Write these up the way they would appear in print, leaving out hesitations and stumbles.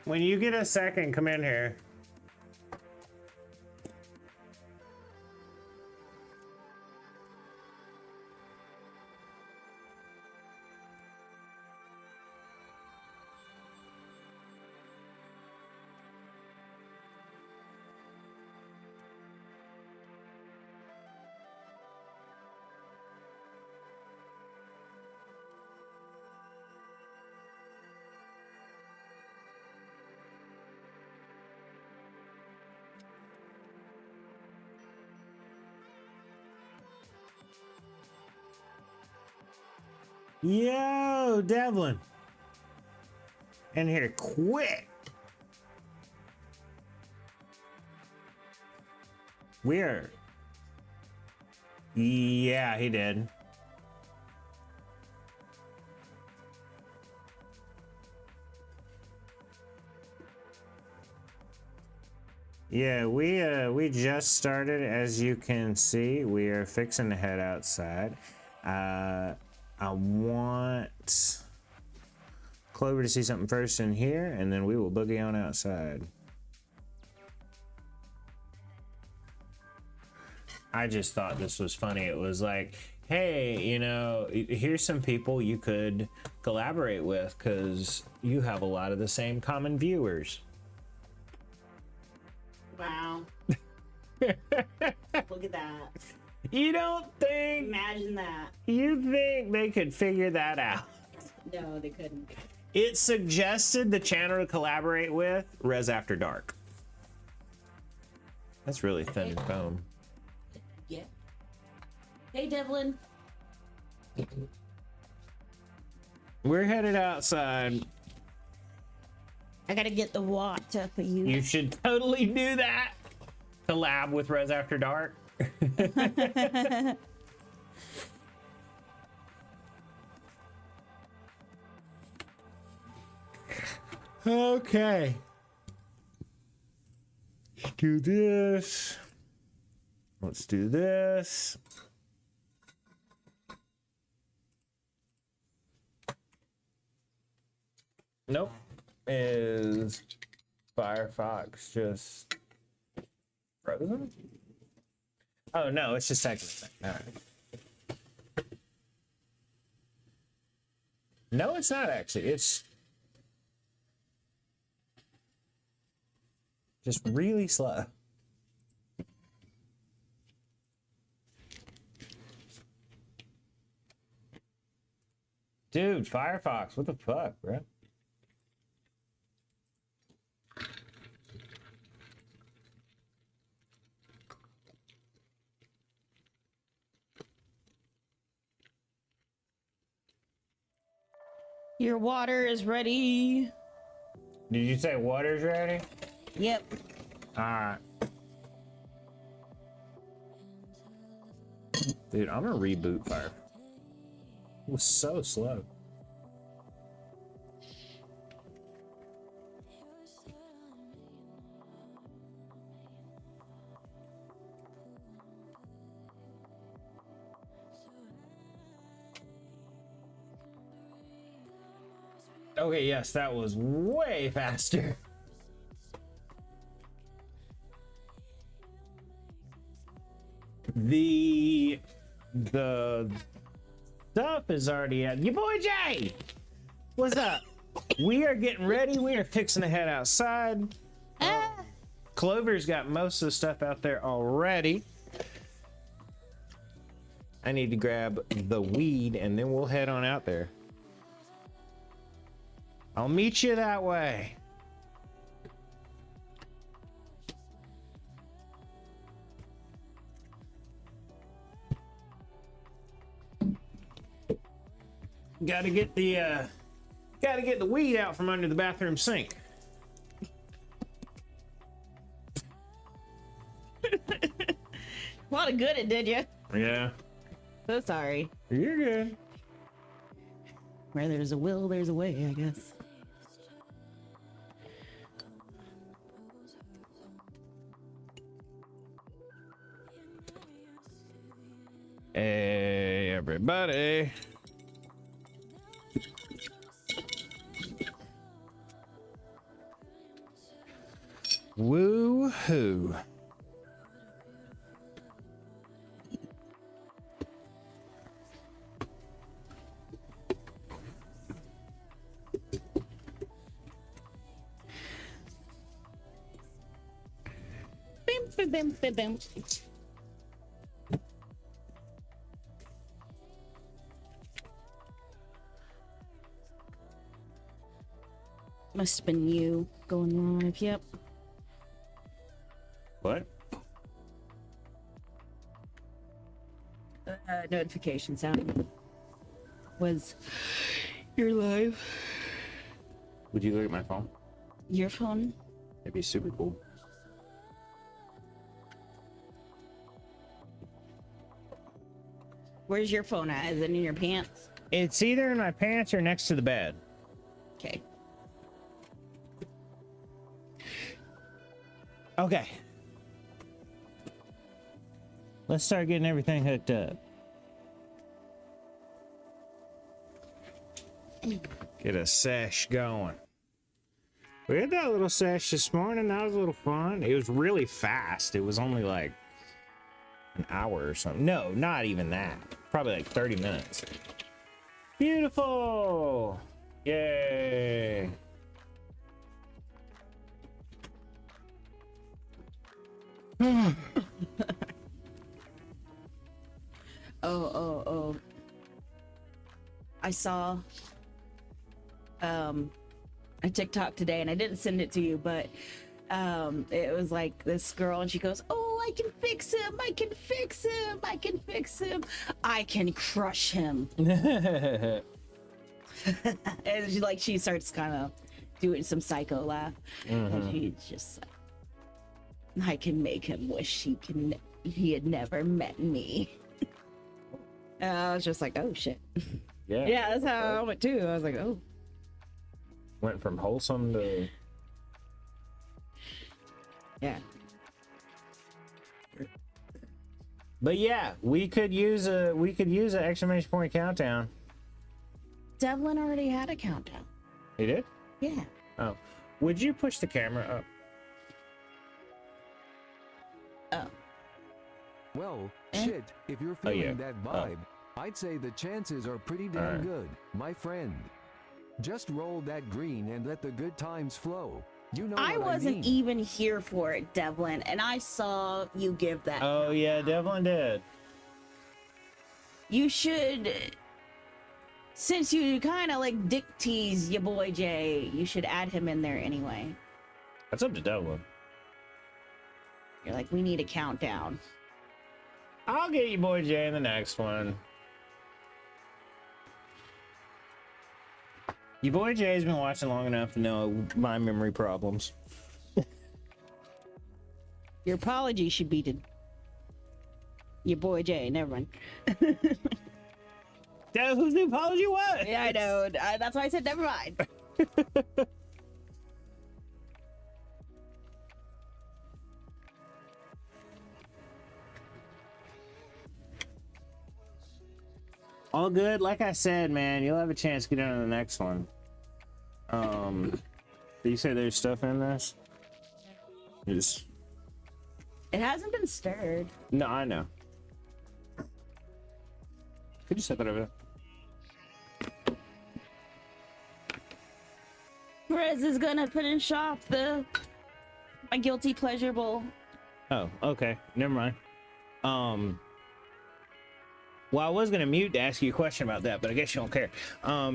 When you get a second, come in here. Yo, Devlin. In here quick. Weird. Yeah, he did. Yeah, we just started. As you can see, we are fixing to head outside. I want Clover to see something first in here, and then we will boogie on outside. I just thought this was funny. It was like, hey, you know, here's some people you could collaborate with because you have a lot of the same common viewers. Wow. Look at that. You don't think... Imagine that. You think they could figure that out? No, they couldn't. It suggested the channel to collaborate with Res After Dark. That's really thin and foam. Yeah. Hey, Devlin. We're headed outside. I gotta get the water for you. You should totally do that. Collab with Res After Dark. Okay. Let's do this. Let's do this. Nope. Is Firefox just frozen? Oh no, it's just taking a second. All right. No, it's not actually. It's just really slow. Dude, Firefox, what the fuck, bro? Your water is ready. Did you say water's ready? Yep. All right. Dude, I'm gonna reboot Fire. It was so slow. Okay, yes, that was way faster. The stuff is already at your boy Jay. What's up? We are getting ready. We are fixing to head outside. Clover's got most of the stuff out there already. I need to grab the weed and then we'll head on out there. I'll meet you that way. Gotta get the weed out from under the bathroom sink. A lot of good it did you. Yeah. So sorry. You're good. Where there's a will, there's a way, I guess. everybody. Woo-hoo. Bim, bim, bim, bim, bim. Must have been you going live. Yep. What? Notification sound was your live. Would you look at my phone? Your phone? It'd be super cool. Where's your phone at? Is it in your pants? It's either in my pants or next to the bed. Okay. Okay. Let's start getting everything hooked up. Get a sesh going. We had that little sesh this morning. That was a little fun. It was really fast. It was only like an hour or something. No, not even that. Probably like 30 minutes. Beautiful. Yay. Oh. I saw a TikTok today, and I didn't send it to you, but it was like this girl, and she goes, "Oh, I can fix him. I can fix him. I can fix him. I can crush him." And she starts kind of doing some psycho laugh, and she's just like, "I can make him wish he had never met me." And I was just like, "Oh shit." Yeah, that's how I went too. I was like, "Oh." Went from wholesome to... Yeah. But yeah, we could use an exclamation point countdown. Devlin already had a countdown. He did? Yeah. Oh. Would you push the camera up? Oh. Well, shit, if you're feeling yeah. that vibe, I'd say the chances are pretty damn Alright. good, my friend. Just roll that green and let the good times flow. You know I what wasn't I mean. even here for it, Devlin, and I saw you give that. Oh yeah, Devlin did. You should, since you kind of like dick tease your boy Jay, you should add him in there anyway. That's up to Devlin. You're like, we need a countdown. I'll get you boy Jay in the next one. Your boy Jay's been watching long enough to know my memory problems. Your apology should be to your boy Jay. Never mind. Whose the apology was? Yeah, I know. That's why I said never mind. All good. Like I said, man, you'll have a chance to get in on the next one. Did you say there's stuff in this? Just... It hasn't been stirred. No, I know. Could you set that over there? Perez is gonna finish off my guilty pleasure bowl. Oh, okay. Never mind. Well, I was gonna mute to ask you a question about that, but I guess you don't care.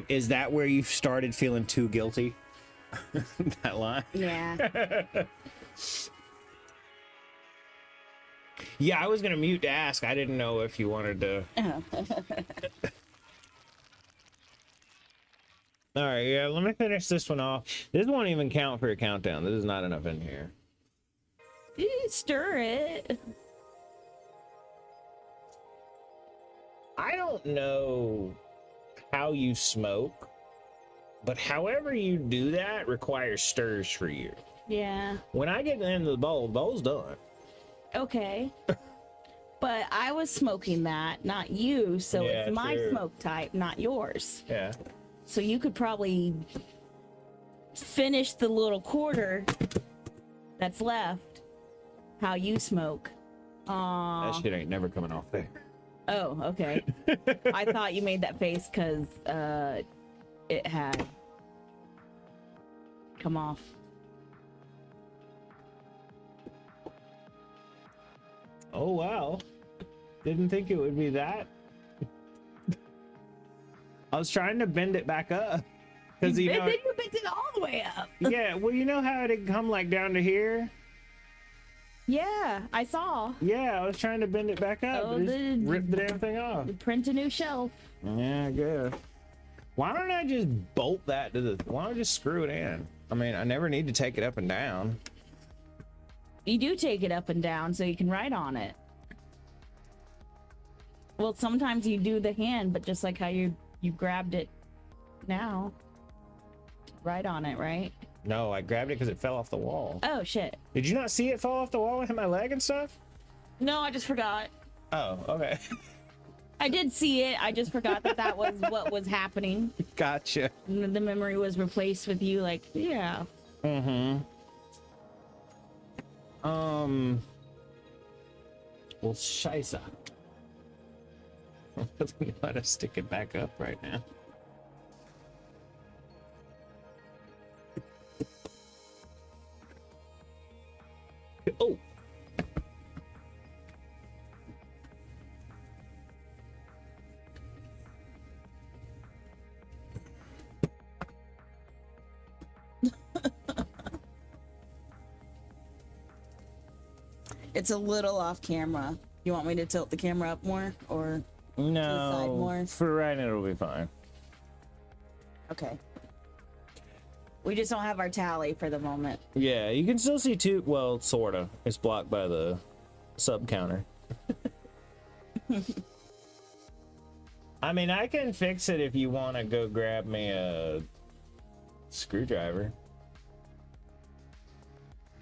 Is that where you started feeling too guilty? That line? Yeah. Yeah, I was gonna mute to ask. I didn't know if you wanted to. All right, yeah. Let me finish this one off. This won't even count for a countdown. This is not enough in here. You stir it. I don't know how you smoke, but however you do that requires stirs for you. Yeah. When I get to the end of the bowl, the bowl's done. Okay. But I I was smoking that, not you. So Yeah, it's my true. smoke type, not yours. Yeah. So you could probably finish the little quarter that's left how you smoke. That shit ain't never coming off there. Oh, okay. I thought you made that face because it had come off. Oh wow. Didn't think it would be that. I was trying to bend it back up. Because you know, Then you bent it all the way up. yeah, well, you know how it'd come like down to here? Yeah, I saw. Yeah, I was trying to bend it back up. Oh, But it just ripped the damn thing off. Print a new shelf. Yeah, I guess. Why don't I just bolt that to the? Why don't I just screw it in? I mean, I never need to take it up and down. You do take it up and down so you can write on it. Well, sometimes you do the hand, but just like how you grabbed it now. Write on it, right? No, I grabbed it because it fell off the wall. Oh, shit. Did you not see it fall off the wall and hit my leg and stuff? No, I just forgot. Oh, okay. I did see it. I just forgot that was what was happening. Gotcha. The memory was replaced with you, like, yeah. Mm-hmm. Well, scheisse. I don't know how to stick it back up right now. Oh. It's a little off camera. You want me to tilt the camera up more or to the side more? No, for right now it'll be fine. Okay. We just don't have our tally for the moment. Yeah, you can still see two. Well, sorta. It's blocked by the sub counter. I mean, I can fix it if you want to go grab me a screwdriver.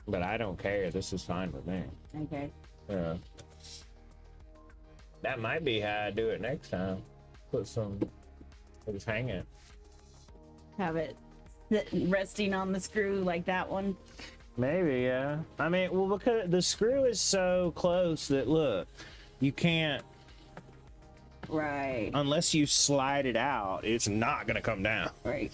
But I don't care. This is fine with me. Okay. Yeah. That might be how I do it next time. Just hang it. Have it resting on the screw like that one. Maybe, yeah. I mean, well, because the screw is so close that, look, you can't, Right. unless you slide it out, it's not going to come down. Right.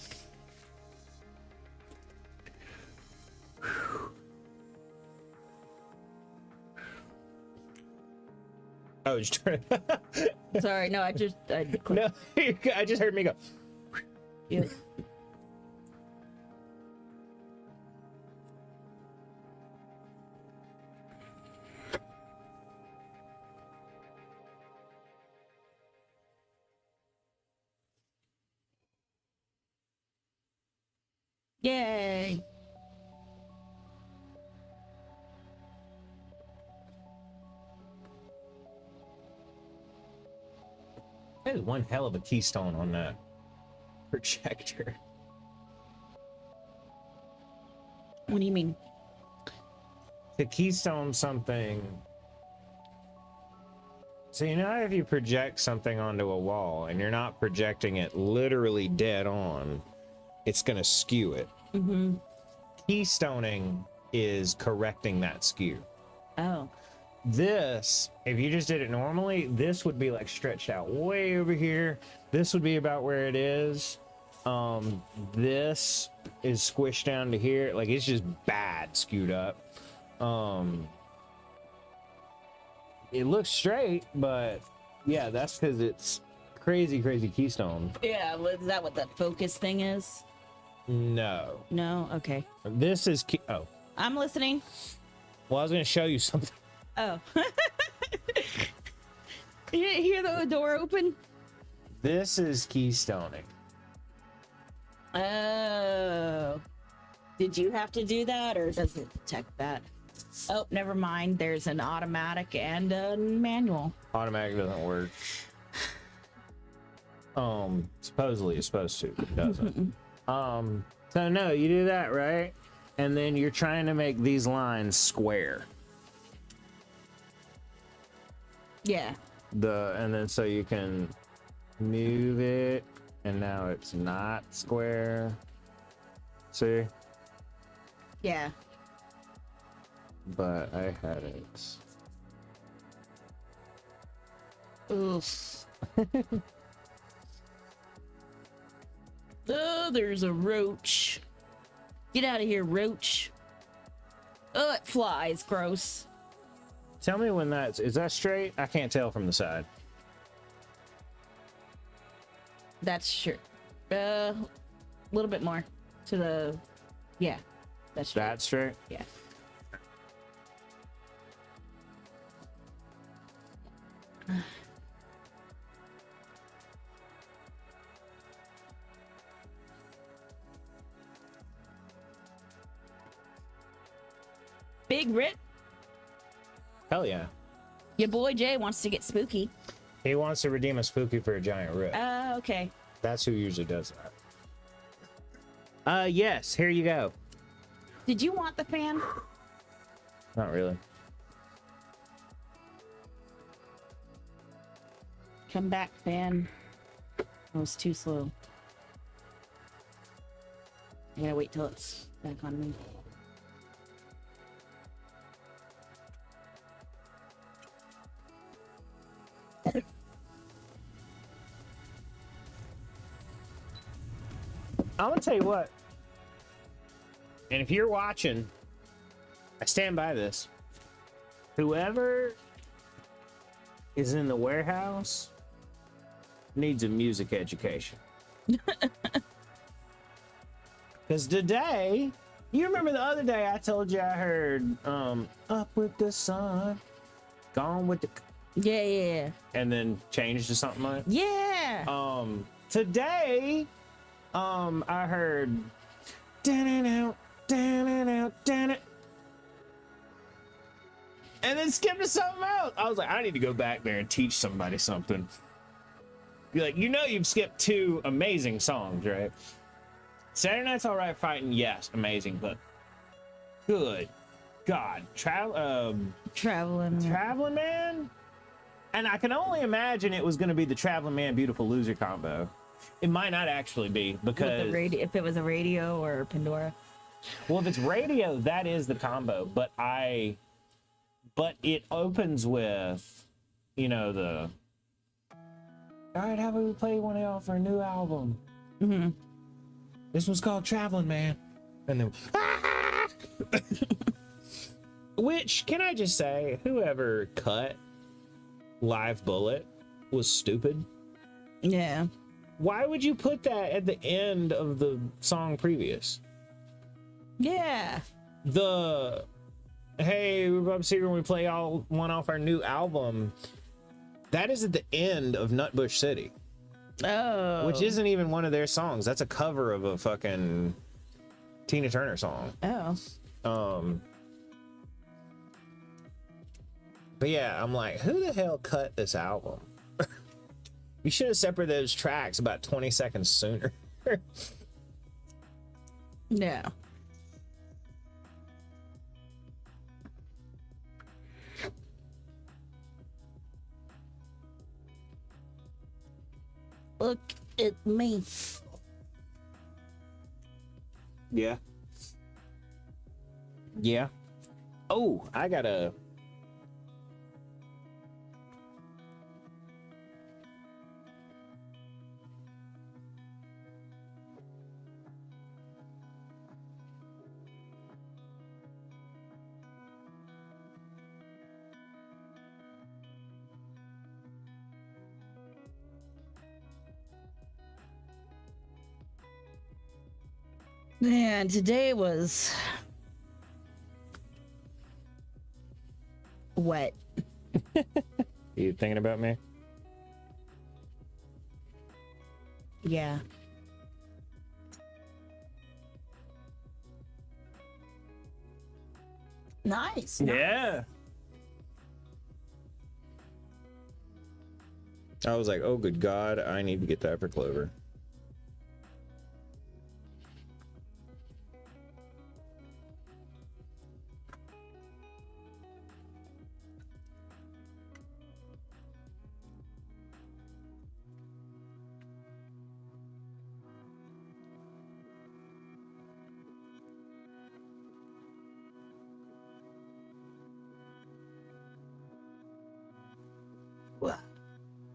Oh, just turn it. Sorry, no, I No, I just heard me go. Yeah. Yay. There's one hell of a keystone on that projector. What do you mean? To keystone something. So you know if you project something onto a wall and you're not projecting it literally dead on, it's gonna skew it. Mm-hmm. Keystoning is correcting that skew. Oh. This, if you just did it normally, this would be like stretched out way over here. This would be about where it is. This is squished down to here. Like it's just bad skewed up. It looks straight, but yeah, that's because it's crazy keystone. Yeah, is that what that focus thing is? No. No? Okay. This is oh. I'm listening. Well, I was gonna show you something. Oh. You didn't hear the door open? This is keystoning. Oh. Did you have to do that or does it detect that? Oh, never mind. There's an automatic and a manual. Automatic doesn't work. Supposedly it's supposed to, but it doesn't. So no, you do that, right? And then you're trying to make these lines square. Yeah. and then so you can move it, and now it's not square. See? Yeah. But I had it. Oof. Oh, there's a roach. Get out of here, roach. Oh, it flies. Gross. Tell me when is that straight? I can't tell from the side. That's sure. A little bit more to the. Yeah, that's straight. That's straight? Yeah. Big Rip, Hell yeah. your boy Jay wants to get spooky. He wants to redeem a spooky for a giant rip. Okay. That's who usually does that. Yes, here you go. Did you want the fan? Not really. Come back, fan. I was too slow. I gotta wait till it's back on me. I'm gonna tell you what. And if you're watching, I stand by this. Whoever is in the warehouse needs a music education. Because today, you remember the other day I told you I heard Up with the Sun, Gone with the... Yeah. And then changed to something like... Yeah. Today, I heard... And then skipped to something else. I was like, I need to go back there and teach somebody something. Be like, you know, you've skipped 2 amazing songs, right? Saturday Night's All Right Fighting, yes, amazing, but good God, Traveling Man? And I can only imagine it was going to be the Traveling Man Beautiful Loser combo. It might not actually be, because With the radio, if it was a radio or Pandora. well, if it's radio, that is the combo. But it opens with, you know, the all right, how about we play one off our new album? Mm-hmm. This one's called Traveling Man, and then which, can I just say, whoever cut Live Bullet was stupid. Yeah. Why would you put that at the end of the song previous? Yeah. The hey, we're up here when we play one off our new album. That is at the end of Nutbush City. Oh. Which isn't even one of their songs. That's a cover of a fucking Tina Turner song. Oh. But yeah, I'm like, who the hell cut this album? You should have separated those tracks about 20 seconds sooner. Yeah. Look at me. Yeah. Yeah. Oh, I gotta... Man, today was wet. You thinking about me? Yeah. Nice. Yeah. I was like, oh, good God, I need to get that for Clover.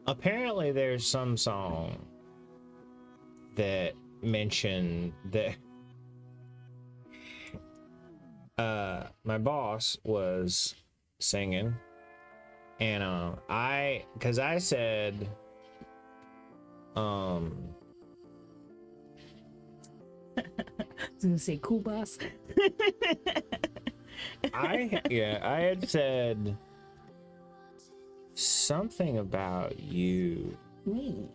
apparently there's some song that mentioned that my boss was singing, and because I said I was gonna say cool boss. I had said something about you. Me.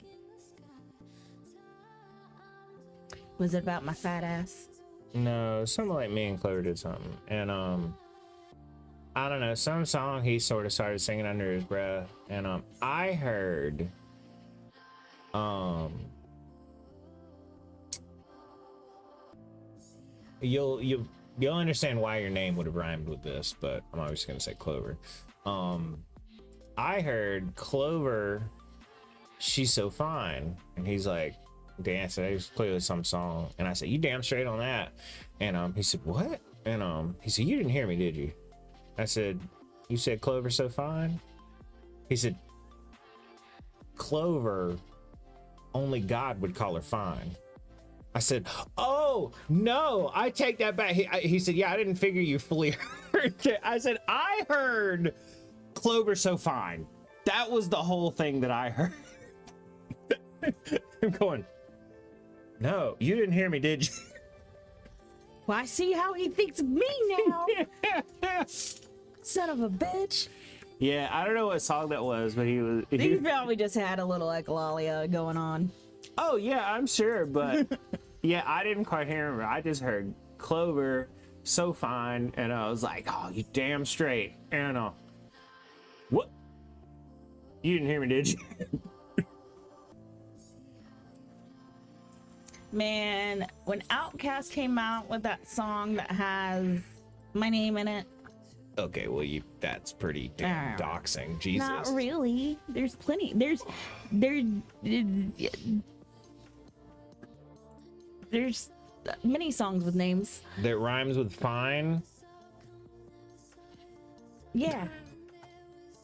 Was it about my fat ass? No, something like me and Clover did something, and I don't know, some song he sort of started singing under his breath, and I heard you'll understand why your name would have rhymed with this, but I'm always gonna say Clover. I heard Clover, she's so fine, and he's like dancing. It was clearly some song, and I said, "You damn straight on that." And he said, "What?" And he said, "You didn't hear me, did you?" I said, "You said Clover so fine?" He said, "Clover, only God would call her fine." I said, "Oh no, I take that back." He said, "Yeah, I didn't figure you fully heard it." I said, "I heard Clover so fine. That was the whole thing that I heard." I'm going, "No, you didn't hear me, did you?" Well, I see how he thinks of me now. Son of a bitch. Yeah, I don't know what song that was, but He probably just had a little echolalia going on. Oh yeah, I'm sure, but yeah, I didn't quite hear him. I just heard Clover so fine, and I was like, "Oh, you damn straight." And what? You didn't hear me, did you? Man, when Outkast came out with that song that has my name in it. Okay, well, that's pretty damn doxing. Jesus. Not really. There's plenty. There's many songs with names. That rhymes with fine. Yeah.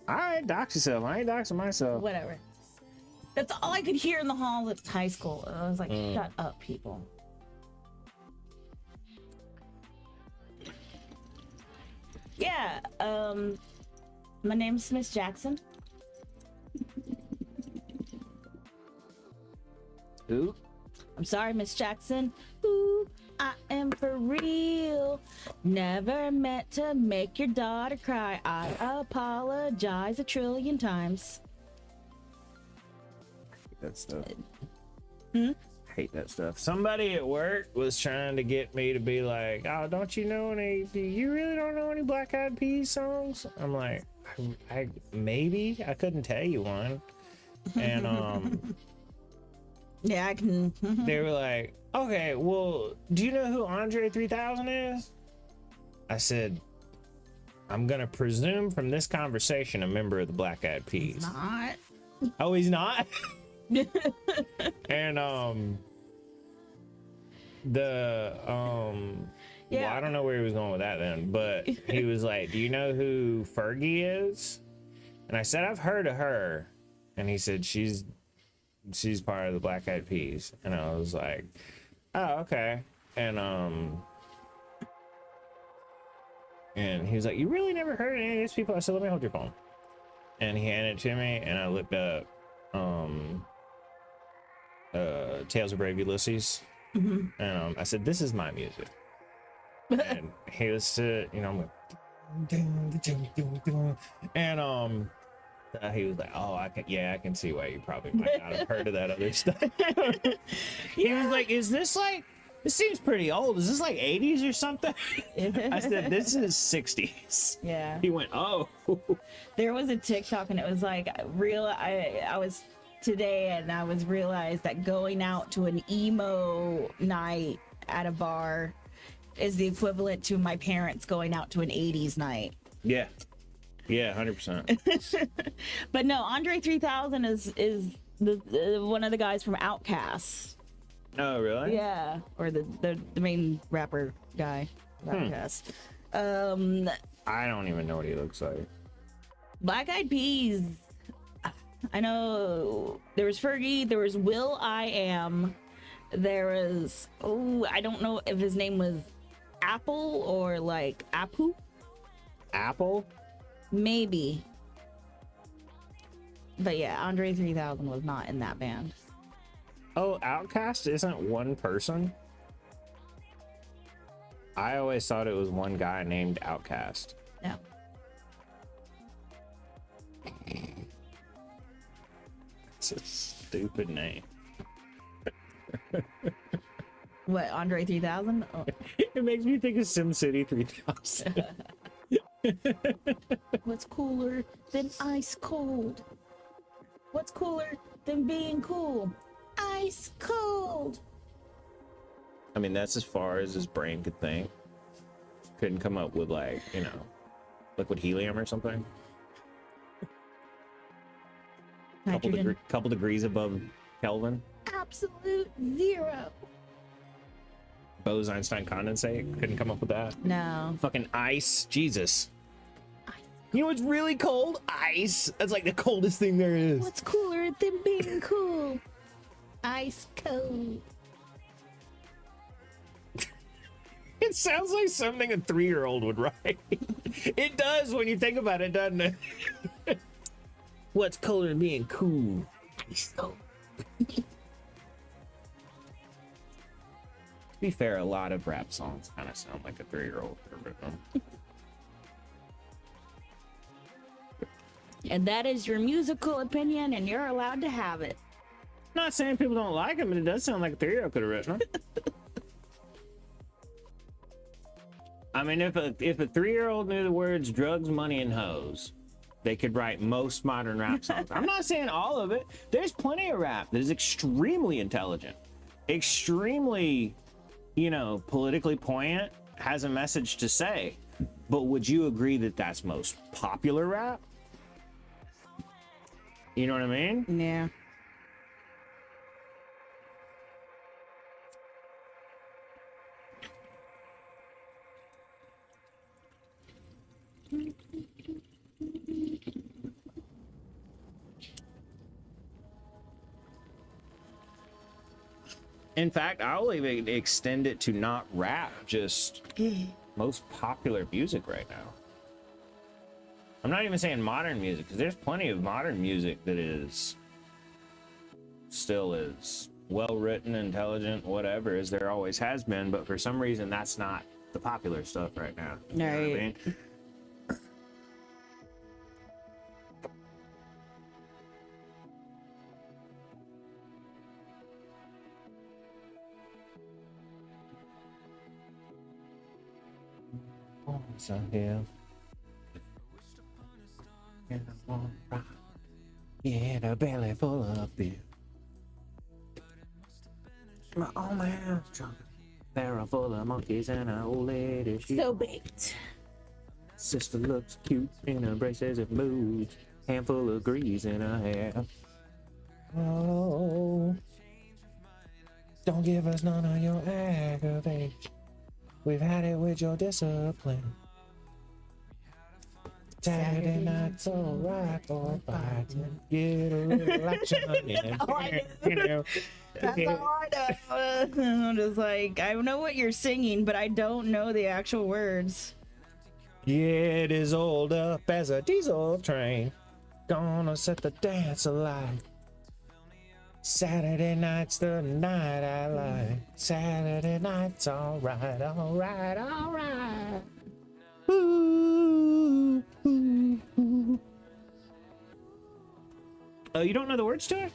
All right, dox yourself. I ain't doxing myself. Whatever. That's all I could hear in the halls at high school. I was like, shut up, people. Yeah, my name's Miss Jackson. Who? I'm sorry, Miss Jackson. Ooh, I am for real. Never meant to make your daughter cry. I apologize 1,000,000,000 times. That stuff. Hate that stuff. Somebody at work was trying to get me to be like, "Oh, don't you know any? You really don't know any Black Eyed Peas songs?" I'm like, I maybe I couldn't tell you one. And Yeah, I can. they were like, "Okay, well, do you know who Andre 3000 is?" I said, "I'm gonna presume from this conversation a member of the Black Eyed Peas." Not. Oh, he's not. And well, I don't know where he was going with that then, but he was like, "Do you know who Fergie is?" And I said, "I've heard of her." And he said, she's part of the Black Eyed Peas. And I was like, "Oh, okay." And he was like, "You really never heard of any of these people?" I said, "Let me hold your phone." And he handed it to me, and I looked up Tales of Brave Ulysses. And I said, "This is my music." And he was I'm like, and he was like, "Oh, I can see why you probably might not have heard of that other stuff." He was like, "Is this like, this seems pretty old. Is this like 80s or something?" I said, "This is 60s. Yeah. He went, "Oh." There was a TikTok, and it was like I was today, and I was realized that going out to an emo night at a bar is the equivalent to my parents going out to an 80s night. Yeah, 100%. But no, Andre 3000 is the one of the guys from Outkast. Oh, really? Yeah, or the main rapper guy, Outkast. I don't even know what he looks like. Black Eyed Peas. I know there was Fergie, there was Will I Am, there was, oh, I don't know if his name was Apple or like Apu. Apple? Maybe. But yeah, Andre 3000 was not in that band. Oh, Outcast isn't one person? I always thought it was one guy named Outcast. No. It's a stupid name. What, Andre 3000? Oh. It makes me think of SimCity 3000. What's cooler than ice cold? What's cooler than being cool? Ice cold. I mean, that's as far as his brain could think. Couldn't come up with, like, you know, liquid helium or something. Nitrogen. Couple degrees above Kelvin. Absolute zero. Bose-Einstein condensate. Couldn't come up with that. No. Fucking ice. Jesus. Ice. You know what's really cold? Ice. That's like the coldest thing there is. What's cooler than being cool? Ice cold. It sounds like something a 3-year-old would write. It does when you think about it, doesn't it? What's colder than being cool? Ice cold. To be fair, a lot of rap songs kind of sound like a 3-year-old could have written them. And that is your musical opinion, and you're allowed to have it. Not saying people don't like them, but it does sound like a 3-year-old could have written them. I mean, if a 3-year-old knew the words drugs, money, and hoes, they could write most modern rap songs. I'm not saying all of it. There's plenty of rap that is extremely intelligent, extremely, you know, politically poignant, has a message to say. But would you agree that that's most popular rap? You know what I mean? Yeah. In fact, I'll even extend it to not rap, just most popular music right now. I'm not even saying modern music, because there's plenty of modern music that is still is well written, intelligent, whatever, as there always has been, but for some reason that's not the popular stuff right now. You know what I mean? So here, yeah, a belly full of beer. My old man's drunk. Barrel full of monkeys and an old lady. So baked. Sister looks cute in her braces and boots. Handful of grease in her hair. Oh, don't give us none of your aggravation. We've had it with your discipline. Saturday night's alright for fighting. Get a little action in. Oh, I You know. That's all I know. I'm just like, I know what you're singing, but I don't know the actual words. Get as old up as a diesel train. Gonna set the dance alight. Saturday night's the night I like. Saturday night's alright, alright, alright. Ooh, ooh, ooh. Oh, you don't know the words to it?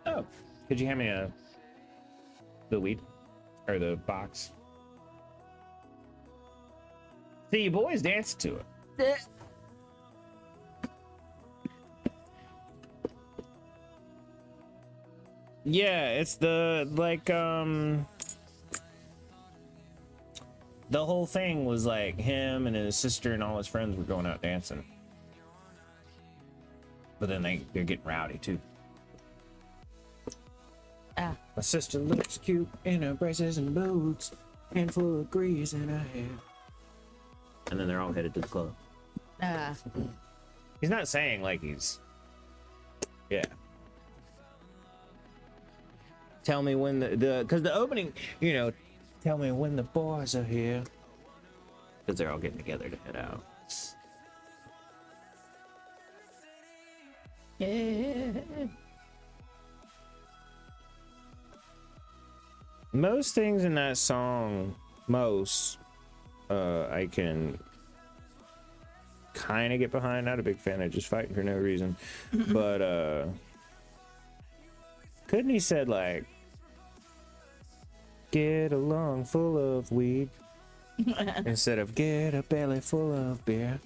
Oh, could you hand me the weed or the box? See, you boys dancing to it. Yeah, it's the the whole thing was like him and his sister and all his friends were going out dancing. But then they're getting rowdy too. Ah. My sister looks cute in her braces and boots, handful of grease in her hair. And then they're all headed to the club. Ah. He's not saying like he's Yeah. Tell me when because the opening, you know, tell me when the boys are here. Because they're all getting together to head out. Yeah. Most things in that song, I can kind of get behind. Not a big fan of just fighting for no reason. But couldn't he said like, get a lung full of weed instead of get a belly full of beer?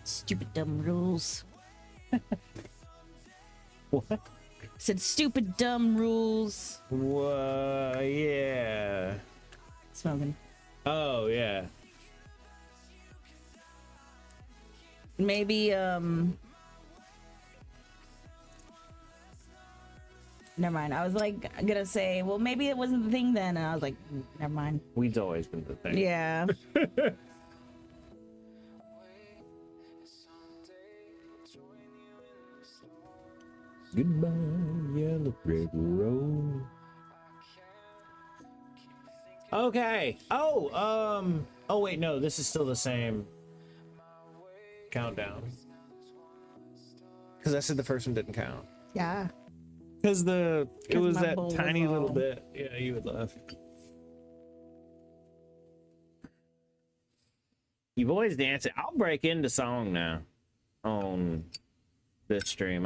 Stupid dumb rules. What? Said stupid dumb rules. Yeah. Smoking. Oh yeah. Maybe never mind. I was like gonna say, well, maybe it wasn't the thing then, and I was like, never mind. Weed's always been the thing. Yeah. Goodbye, yellow brick road. Okay. Oh wait, no, this is still the same countdown. Because I said the first one didn't count. Yeah. Because it 'Cause was my that bowl was tiny little all- bit. Yeah, you would laugh. You boys dancing. I'll break into song now on this stream.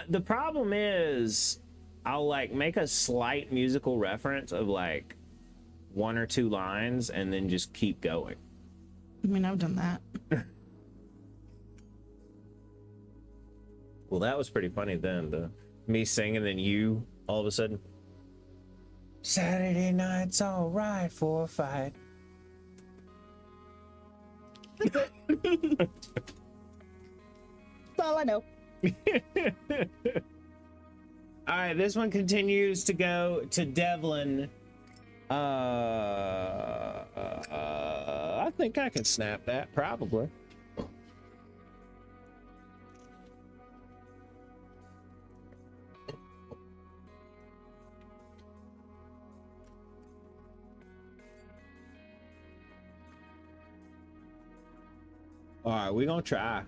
The problem is I'll like make a slight musical reference of like one or two lines and then just keep going. I mean, I've done that. Well, that was pretty funny then, me singing and then you all of a sudden. Saturday night's all right for a fight. That's all I know. All right, this one continues to go to Devlin. I think I can snap that, probably. All right, we're gonna try.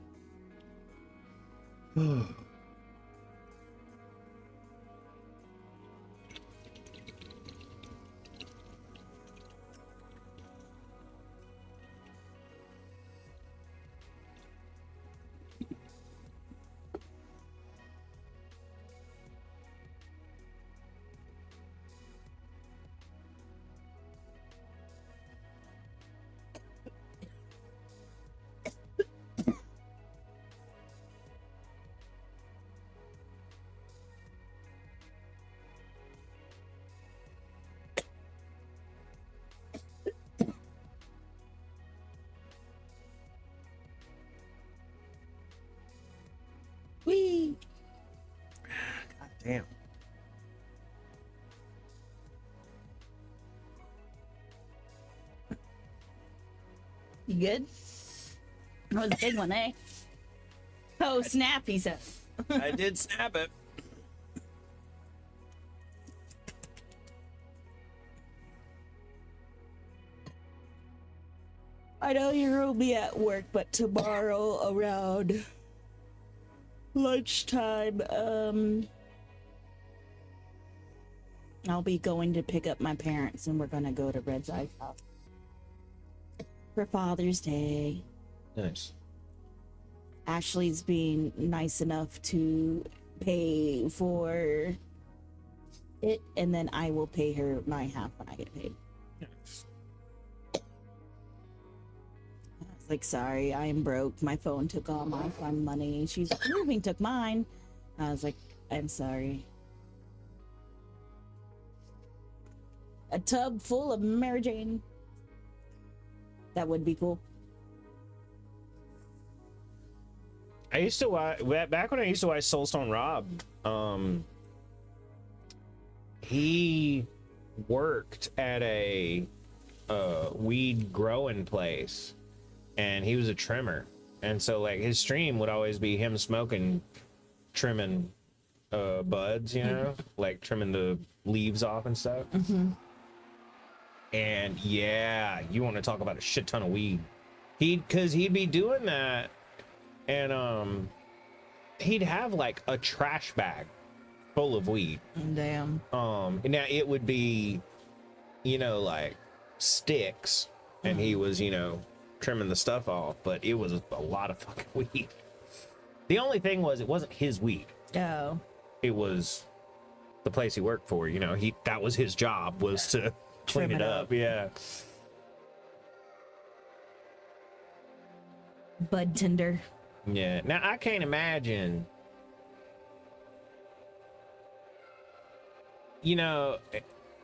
Wee. God damn. You good? That was a big one, eh? Oh, snap, he said. I did snap it. I know you'll be at work, but tomorrow around lunchtime, I'll be going to pick up my parents and we're gonna go to Red's Eye house for Father's Day. Nice. Ashley's being nice enough to pay for it, and then I will pay her my half when I get paid. Nice. I was like, sorry, I am broke. My phone took all my fun money. She's like, moving took mine. I was like, I'm sorry. A tub full of Mary Jane. That would be cool. I used to watch back when I used to watch Soulstone Rob. He worked at a weed growing place, and he was a trimmer, and so like his stream would always be him smoking, trimming buds, you know, like trimming the leaves off and stuff. And yeah, you want to talk about a shit ton of weed. He'd be doing that, and he'd have like a trash bag full of weed. Damn. Now it would be, you know, like sticks, and he was, you know, trimming the stuff off, but it was a lot of fucking weed. The only thing was, it wasn't his weed. Oh. It was the place he worked for, you know, that was his job, was to clean it up. Yeah. Bud tender. Yeah. Now I can't imagine, you know,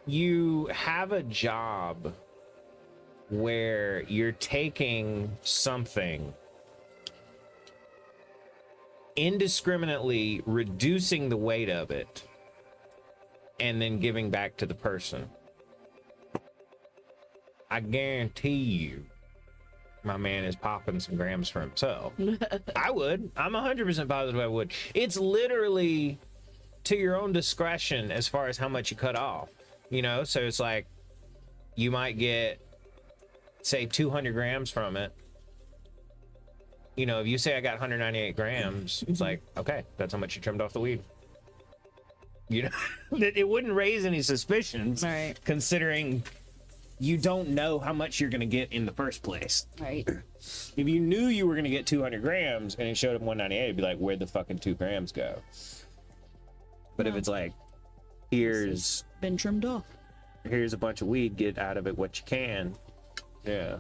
you have a job where you're taking something, indiscriminately reducing the weight of it, and then giving back to the person. I guarantee you, my man is popping some grams for himself. I would. I'm 100% positive I would. It's literally to your own discretion as far as how much you cut off. You know, so it's like you might get, say, 200 grams from it. You know, if you say I got 198 grams, it's like, okay, that's how much you trimmed off the weed. You know, it wouldn't raise any suspicions, Right. considering you don't know how much you're going to get in the first place. Right. If you knew you were going to get 200 grams and it showed up 198, it'd be like, where'd the fucking 2 grams go? But if it's like, here's Been trimmed off. a bunch of weed, get out of it what you can. Yeah.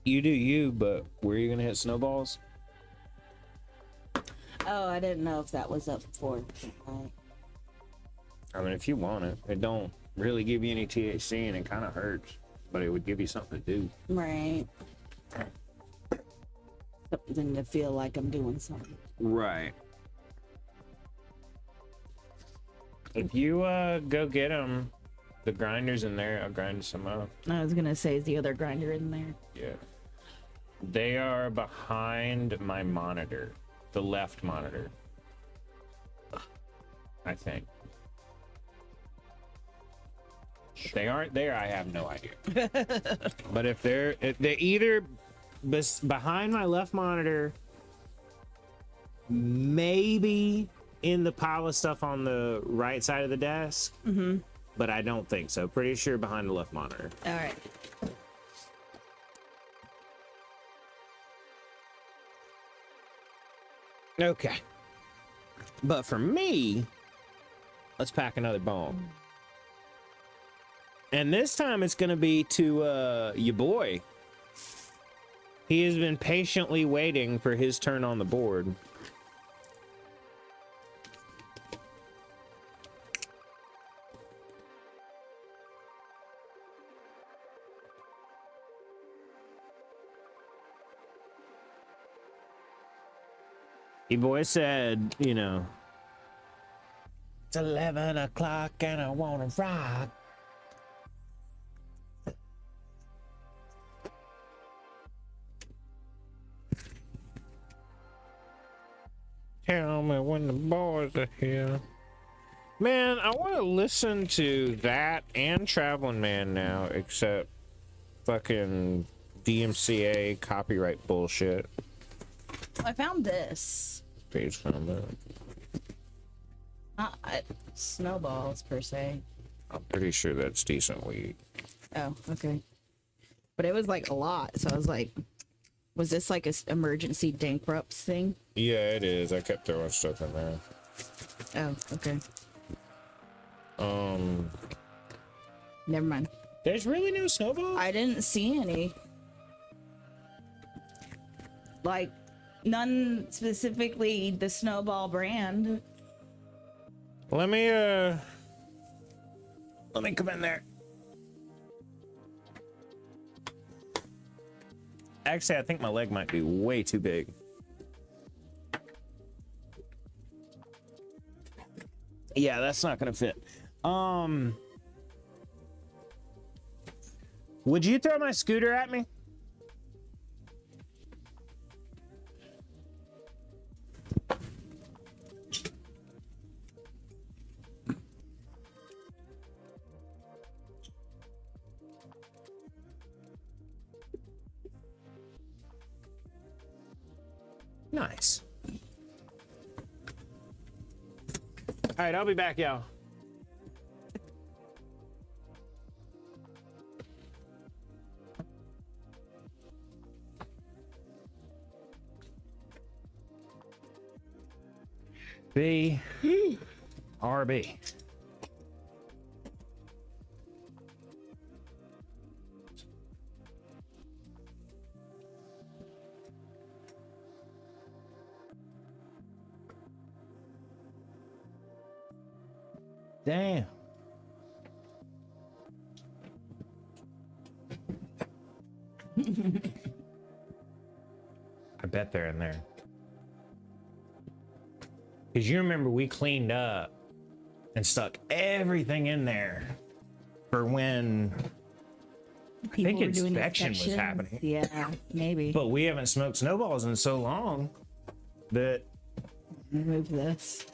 You do you, but where are you gonna hit snowballs? Oh, I didn't know if that was up for. I mean, if you want it, it don't really give you any THC, and it kind of hurts, but it would give you something to do. Right. Something to feel like I'm doing something. Right. If you go get them, the grinder's in there. I'll grind some up. I was gonna say, is the other grinder in there? Yeah. They are behind my monitor, the left monitor, I think. If they aren't there, I have no idea. But if they're either behind my left monitor, maybe in the pile of stuff on the right side of the desk, but I don't think so. Pretty sure behind the left monitor. All right. Okay. But for me, let's pack another bone. And this time it's going to be to your boy. He has been patiently waiting for his turn on the board. Your boy said, you know, it's 11 o'clock and I want to rock. Tell me when the boys are here. Man, I want to listen to that and Traveling Man now, except fucking DMCA copyright bullshit. I found this. Page found that. Not snowballs per se. I'm pretty sure that's decent weed. Oh, okay. But it was like a lot, so I was like, was this like a emergency bankrupts thing? Yeah, it is. I kept throwing stuff in there. Oh, okay. Never mind. There's really no snowballs? I didn't see any. Like, none specifically the Snowball brand. Let me come in there. Actually, I think my leg might be way too big. Yeah, that's not gonna fit. Would you throw my scooter at me? Nice. All right, I'll be back, y'all. B. RB. Damn. I bet they're in there. Because you remember we cleaned up and stuck everything in there for when I think were doing inspection was inspections. happening. Yeah, maybe. But we haven't smoked snowballs in so long that Remove this.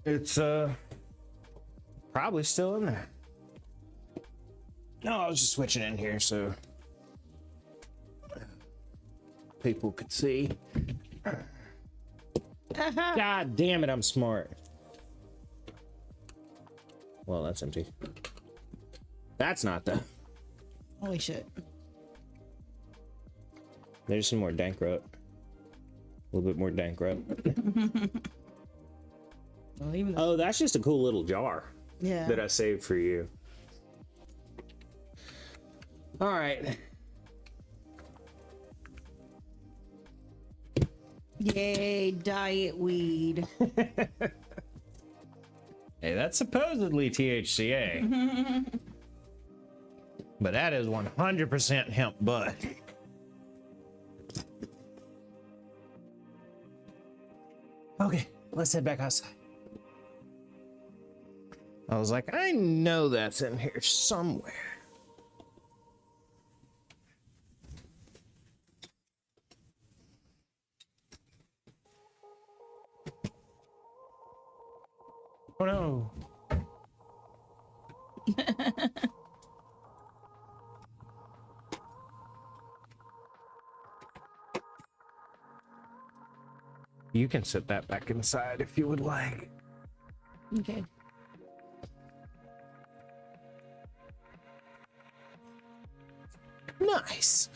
it's probably still in there. No, I was just switching in here so people could see. God damn it, I'm smart. Well, that's empty. That's not the. Holy shit. There's some more dank rub. A little bit more dank rub. Well, even Oh, that's just a cool little jar yeah. that I saved for you. All right. Yay, diet weed. Hey, that's supposedly THCA. But that is 100% hemp bud. Okay, let's head back outside. I was like, I know that's in here somewhere. Oh no. You can sit that back inside if you would like. Okay. Nice.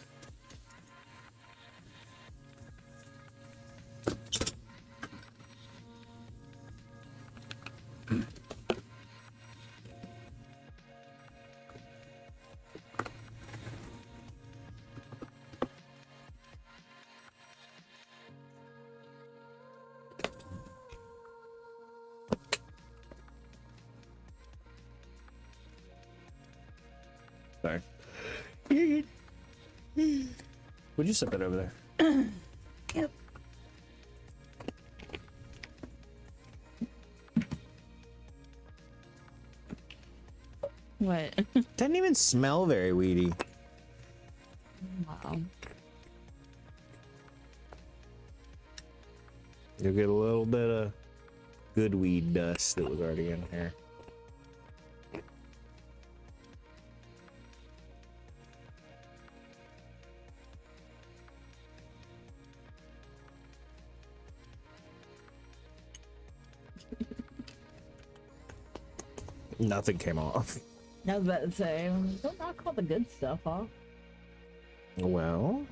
Sorry. Would you set that over there? Yep. What? Doesn't even smell very weedy. Wow. You'll get a little bit of good weed dust that was already in here. Nothing came off. I was about to say, don't knock all the good stuff off. Well,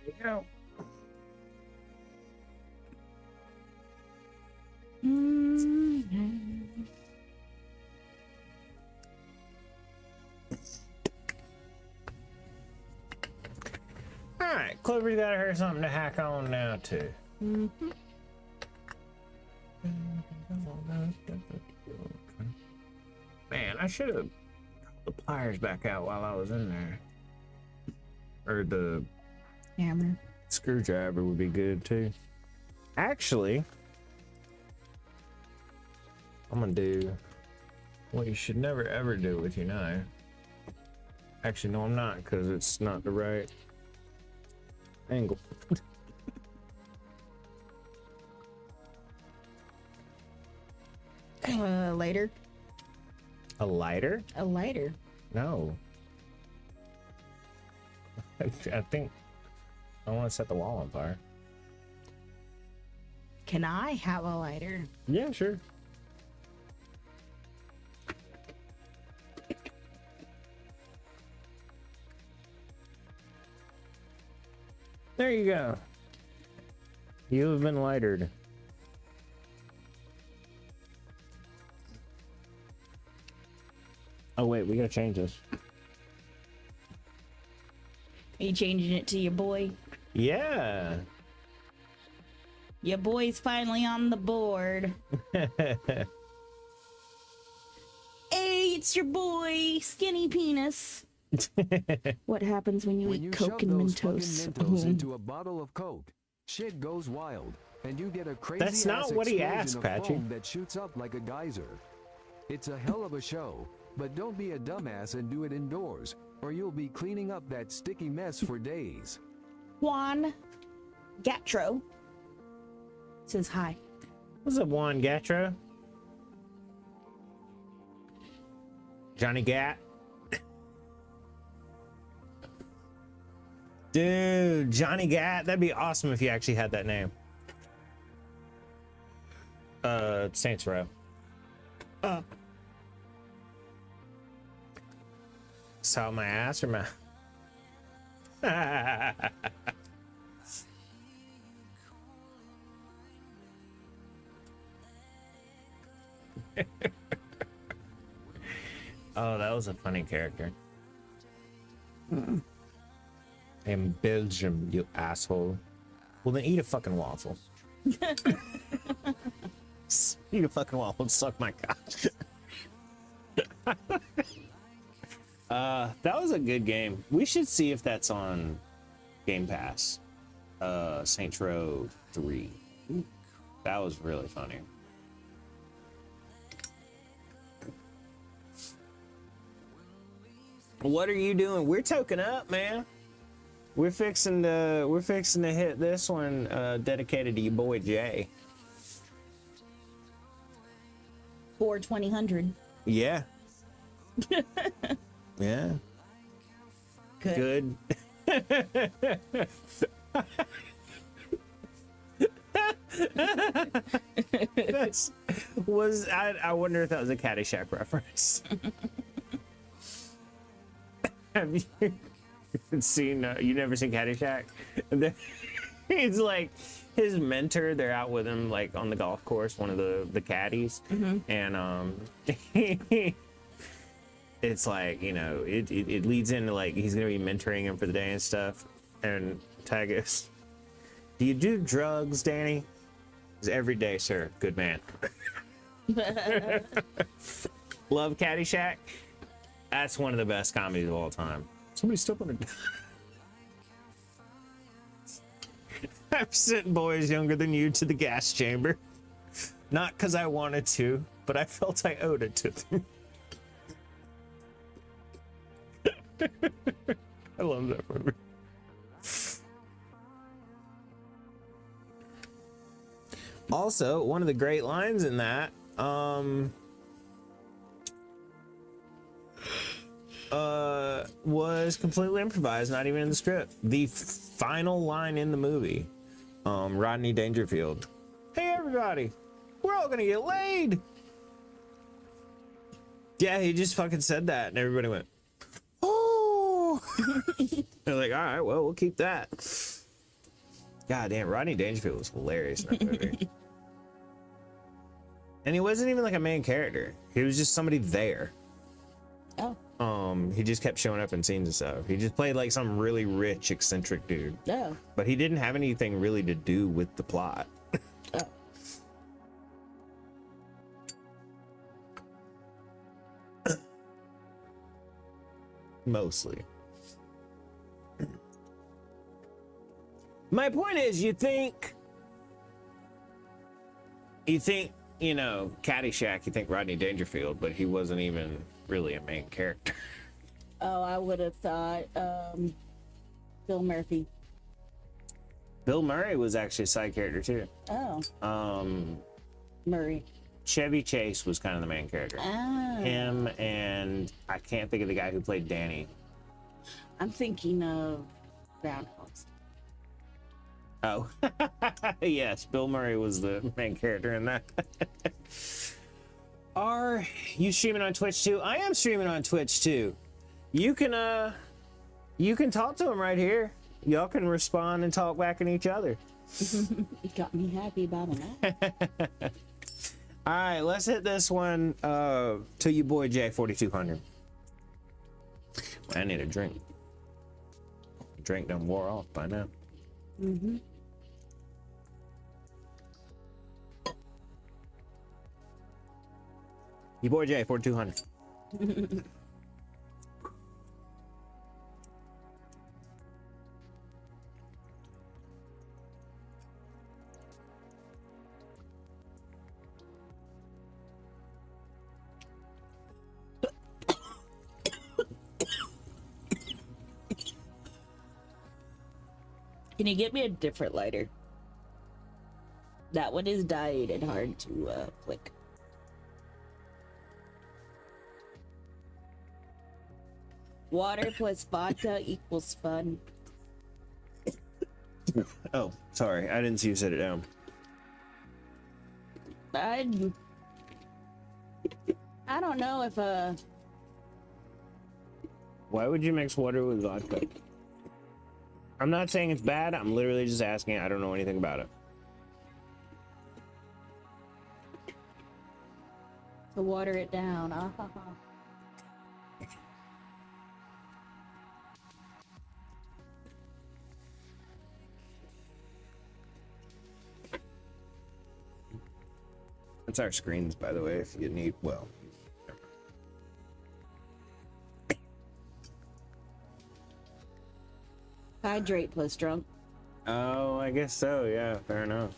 you go. All right, Clover's got her something to hack on now too. Man, I should have got the pliers back out while I was in there. Or the Hammer. screwdriver would be good too. Actually, I'm gonna do what you should never ever do with your knife. Actually, no, I'm not, because it's not the right angle. Lighter. A lighter? A lighter. No. I think I want to set the wall on fire. Can I have a lighter? Yeah, sure. There you go. You have been lightered. Oh wait, we gotta change this. Are you changing it to your boy? Yeah. Your boy's finally on the board. Hey, it's your boy, Skinny Penis. What happens when you When eat you Coke shove and those Mentos? fucking Mentos into a bottle of Coke, shit goes wild, and you get a crazy That's not what he asked, Patchy. that shoots up like a geyser. It's a hell of a show, but don't be a dumbass and do it indoors, or you'll be cleaning up that sticky mess for days. Juan Gatro says hi. What's up, Juan Gatro? Johnny Gat? Dude, Johnny Gat, that'd be awesome if you actually had that name. Saints Row. Saw my ass or my... Oh, that was a funny character. In Belgium, you asshole. Well, then eat a fucking waffle. Eat a fucking waffle and suck my cock. That was a good game. We should see if that's on Game Pass. Saints Row 3. That was really funny. What are you doing? We're token up, man. We're fixing to hit this one dedicated to your boy Jay. 420. Yeah. Yeah. Good. I wonder if that was a Caddyshack reference. Have you seen? You never seen Caddyshack? It's like his mentor. They're out with him, like on the golf course, one of the caddies, and it's like, you know, it leads into like he's gonna be mentoring him for the day and stuff. And Ty goes, "Do you do drugs, Danny?" He's, "Every day, sir. Good man." Love Caddyshack. That's one of the best comedies of all time. Somebody step on it. I've sent boys younger than you to the gas chamber. Not because I wanted to, but I felt I owed it to them. I love that movie. Also, one of the great lines in that, was completely improvised, not even in the script. The final line in the movie, Rodney Dangerfield, "Hey everybody, we're all gonna get laid." Yeah, he just fucking said that, and everybody went, "Oh." They're like, "All right, well, we'll keep that." God damn, Rodney Dangerfield was hilarious in that movie. And he wasn't even like a main character. He was just somebody there. Oh. He just kept showing up in scenes and stuff. He just played like some really rich, eccentric dude. Oh. But he didn't have anything really to do with the plot. Oh. Mostly. My point is, you think, you know, Caddyshack, you think Rodney Dangerfield, but he wasn't even really a main character. Oh, I would have thought Bill Murphy. Bill Murray was actually a side character too. Oh. Murray. Chevy Chase was kind of the main character. Ah. Him and I can't think of the guy who played Danny. I'm thinking of Groundhog. Oh, yes, Bill Murray was the main character in that. Are you streaming on Twitch too? I am streaming on Twitch too. You can talk to him right here. Y'all can respond and talk back at each other. You got me happy about it. All right, let's hit this one to you boy J 4200. I need a drink. Drink done wore off by now. Mm-hmm. You boy J 4200. Can you get me a different lighter? That one is dyed and hard to flick. Water plus vodka equals fun. Oh, sorry. I didn't see you set it down. I don't know if Why would you mix water with vodka? I'm not saying it's bad. I'm literally just asking. I don't know anything about it. to water it down. That's our screens, by the way, if you need, well. Hydrate plus drunk. Oh, I guess so. Yeah, fair enough.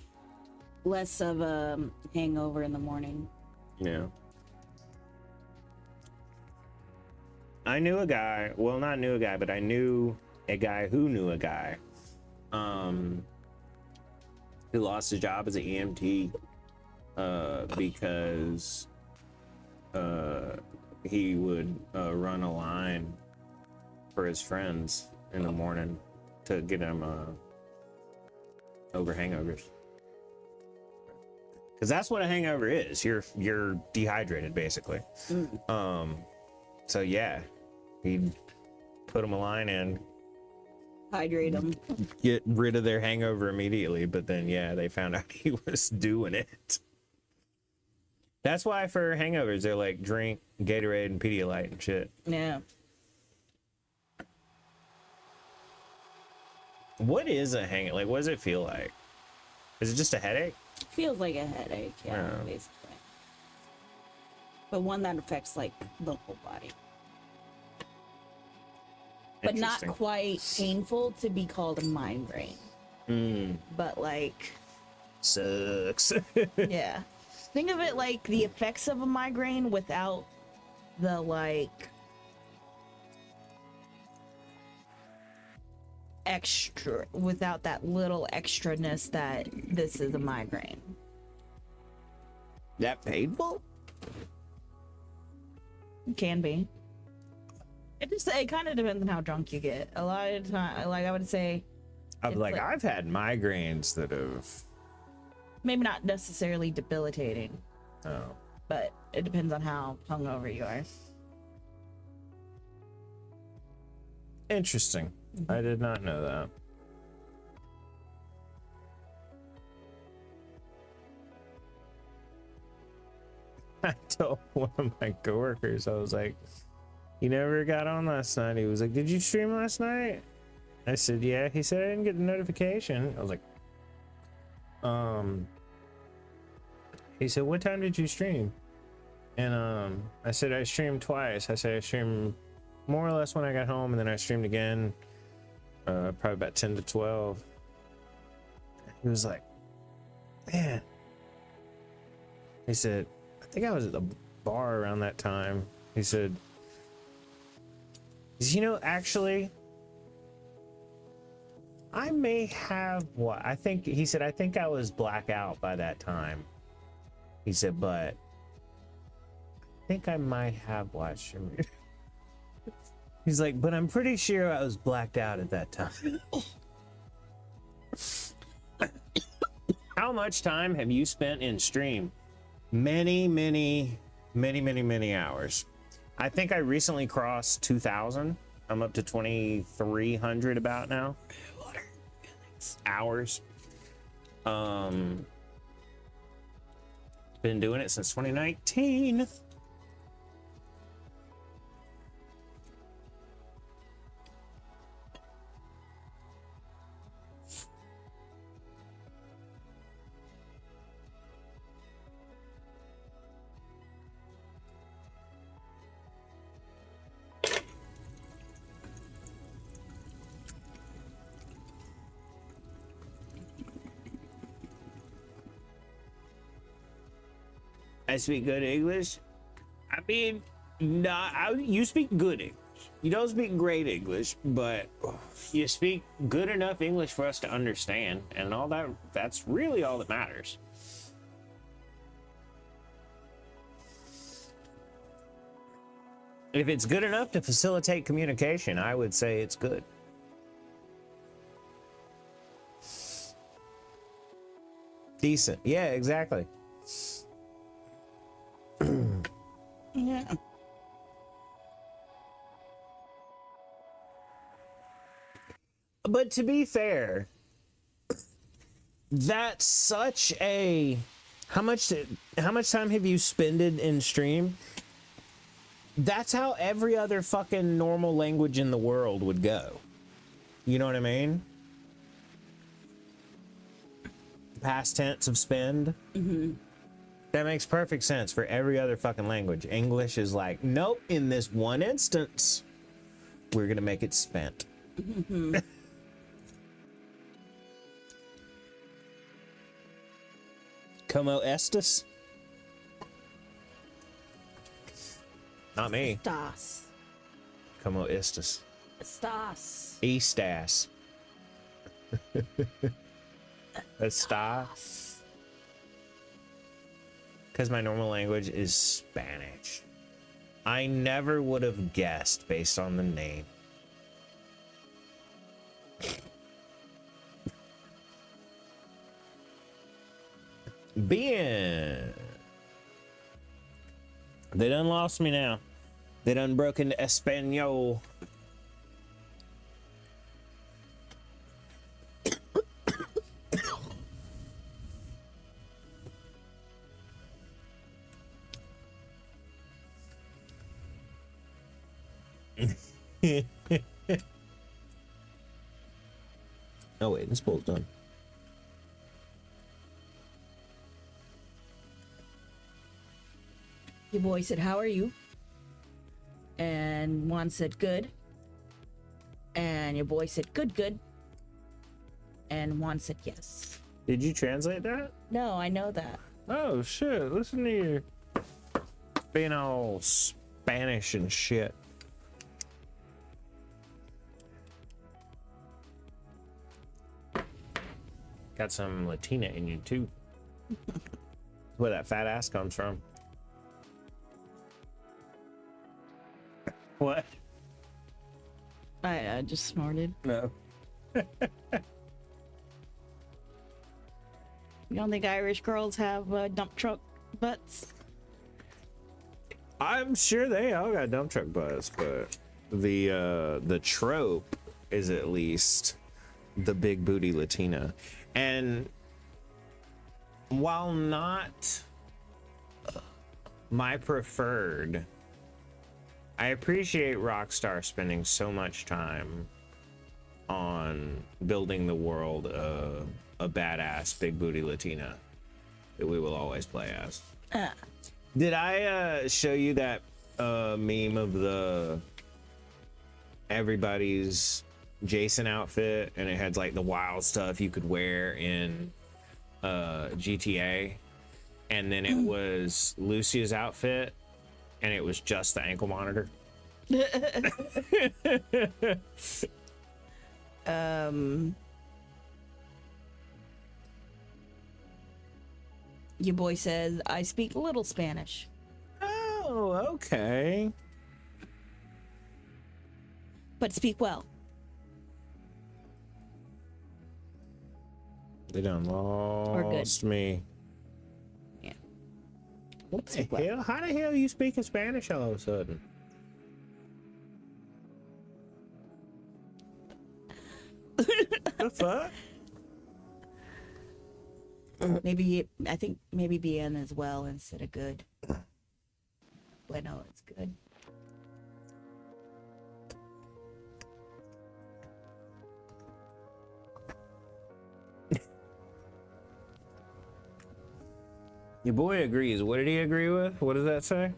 Less of a hangover in the morning. Yeah. I knew a guy, well, not knew a guy, but I knew a guy who knew a guy who lost his job as an EMT because he would run a line for his friends in the morning to get them over hangovers. Because that's what a hangover is. You're dehydrated, basically. So yeah, he'd put them a line in, Hydrate them. get rid of their hangover immediately. But then yeah, they found out he was doing it. That's why for hangovers they're like drink Gatorade and Pedialyte and shit. Yeah. What is a hangover? Like, what does it feel like? Is it just a headache? Feels like a headache, yeah, Yeah. basically. But one that affects like the whole body. But not Interesting. quite painful to be called a migraine. But like, Sucks. yeah. Think of it like the effects of a migraine without the like extra, without that little extraness that this is a migraine. That painful? It can be. It kind of depends on how drunk you get. A lot of the time, like I would say, I'm It's like, like- I've had migraines that have. maybe not necessarily debilitating, Oh. but it depends on how hungover you are. Interesting. I did not know that. I told one of my coworkers, I was like, "You never got on last night." He was like, "Did you stream last night?" I said, "Yeah." He said, "I didn't get the notification." I was like, He said, "What time did you stream?" And I said, "I streamed twice." I said, "I streamed more or less when I got home, and then I streamed again, probably about 10 to 12. He was like, "Man." He said, "I think I was at the bar around that time." He said, "You know, actually, I may have what I think." He said, "I think I was blackout by that time." He said, "But I think I might have watched him." He's like, "But I'm pretty sure I was blacked out at that time." How much time have you spent in stream? Many, many, many, many, many hours. I think I recently crossed 2,000. I'm up to 2,300 about now. Hours. Been doing it since 2019. I speak good English. I mean, you speak good English. You don't speak great English, but you speak good enough English for us to understand, and all that. That's really all that matters. If it's good enough to facilitate communication, I would say it's good. Decent. Yeah, exactly. Yeah. But to be fair, that's such a how much time have you spent in stream? That's how every other fucking normal language in the world would go. You know what I mean? Past tense of spend. Mm-hmm. That makes perfect sense for every other fucking language. English is like, nope, in this one instance, we're gonna make it spent. Mm-hmm. Como estes? Not me. Stas. Como estes? Stas. Estas. Estas. Because my normal language is Spanish. I never would have guessed based on the name. Bien. They done lost me now. They done broke into Espanol. Oh wait, this bowl's done. Your boy said, "How are you?" And Juan said, "Good." And your boy said, "Good, good." And Juan said, "Yes." Did you translate that? No, I know that. Oh shit, listen to you being all Spanish and shit. Got some Latina in you too. Where that fat ass comes from. What? I just snorted. No. You don't think Irish girls have dump truck butts? I'm sure they all got dump truck butts, but the trope is at least the big booty Latina. And while not my preferred. I appreciate Rockstar spending so much time on building the world of a badass big booty Latina that we will always play as. Did I show you that meme of the everybody's Jason outfit, and it had like the wild stuff you could wear in GTA, and then it was Lucia's outfit, and it was just the ankle monitor. Your boy says, I speak little Spanish. Oh, okay. But speak well. They done lost me. Yeah. What the hell? How the hell are you speaking Spanish all of a sudden? The fuck? Maybe, I think maybe bien as well instead of good. Bueno, it's good. Your boy agrees. What did he agree with? What does that say?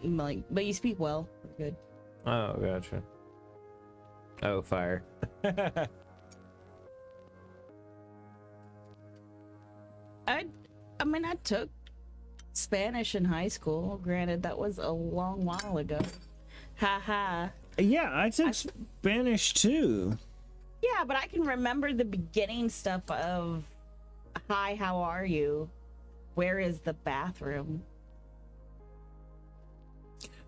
Like, but you speak well. Good. Oh, gotcha. Oh, fire. I mean, I took Spanish in high school. Granted, that was a long while ago. Ha ha. Yeah, I took Spanish too. Yeah, but I can remember the beginning stuff of, hi, how are you? Where is the bathroom?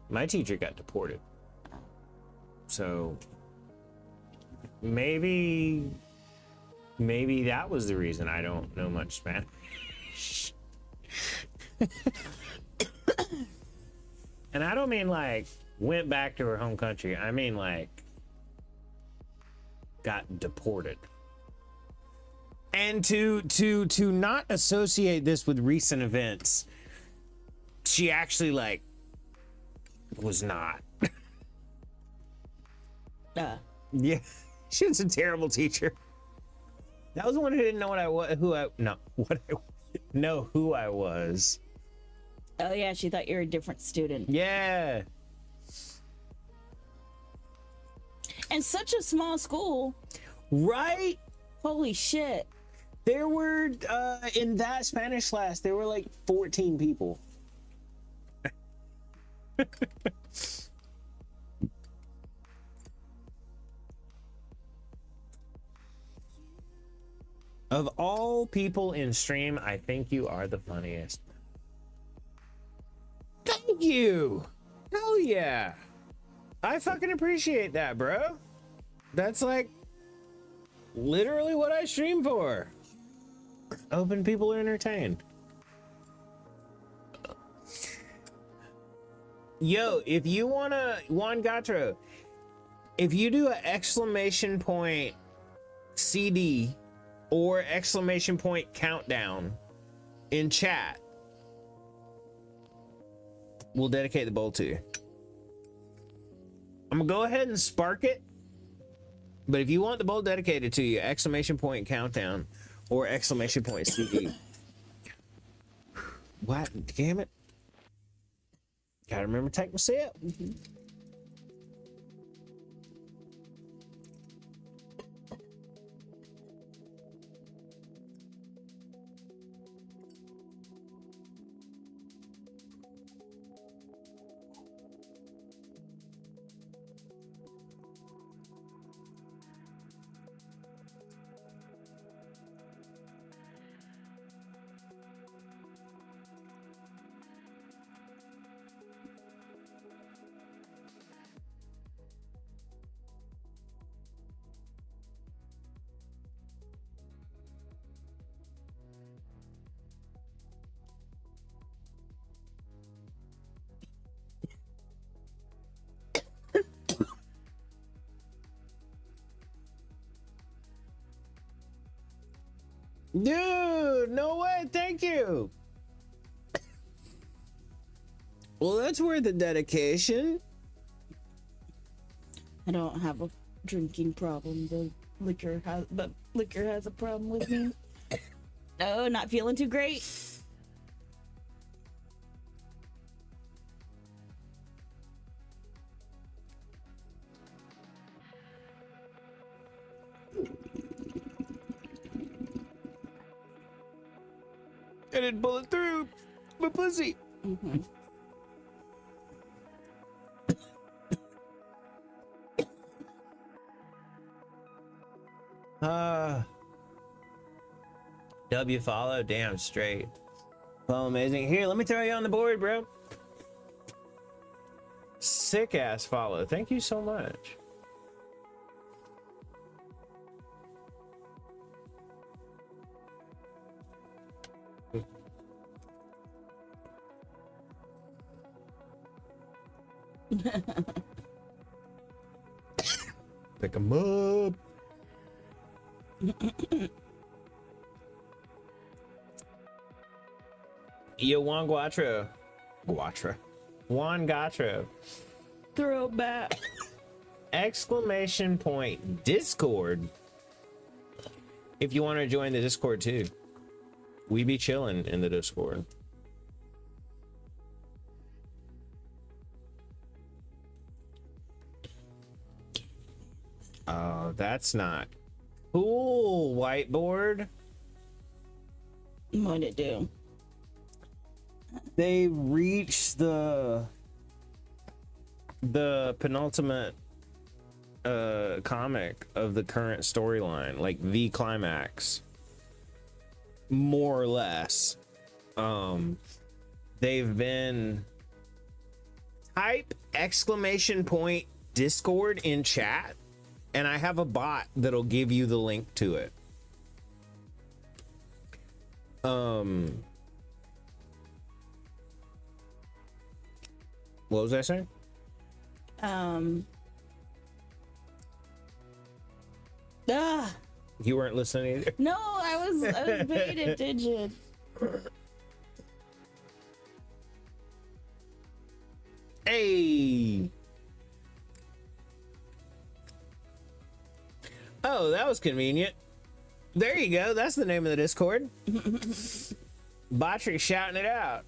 My teacher got deported. So maybe that was the reason I don't know much Spanish. And I don't mean like went back to her home country. I mean like got deported. And to not associate this with recent events, she actually like was not. Yeah, she was a terrible teacher. That was the one who didn't know who I was. Oh yeah, she thought you were a different student. Yeah. And such a small school. Right? Holy shit. There were, in that Spanish class, there were like 14 people. Of all people in stream, I think you are the funniest. Thank you. Hell yeah. I fucking appreciate that, bro. That's like literally what I stream for. Open people are entertained. Yo, if you wanna, Juan Gatro, if you do an exclamation point CD or exclamation point countdown in chat, we'll dedicate the bowl to you. I'm gonna go ahead and spark it, but if you want the bowl dedicated to you, exclamation point countdown or exclamation point CD. What? Damn it. Gotta remember to take my sip. Dude, no way, thank you. Well, that's worth the dedication. I don't have a drinking problem. The liquor has a problem with me. No, not feeling too great. I didn't pull it through. My pussy. Mm-hmm. W follow, damn straight. Well, amazing. Here, let me throw you on the board, bro. Sick ass follow. Thank you so much. Pick 'em up. Yo, Juan Guatro. Juan Gatro. Throwback. Exclamation point Discord. If you want to join the Discord too. We be chilling in the Discord. Oh, that's not cool, whiteboard. What'd it do? They reached the penultimate comic of the current storyline, like the climax, more or less. They've been type exclamation point Discord in chat, and I have a bot that'll give you the link to it. What was I saying? You weren't listening either. No, I was paying attention. Hey. Oh, that was convenient. There you go. That's the name of the Discord. Botry shouting it out.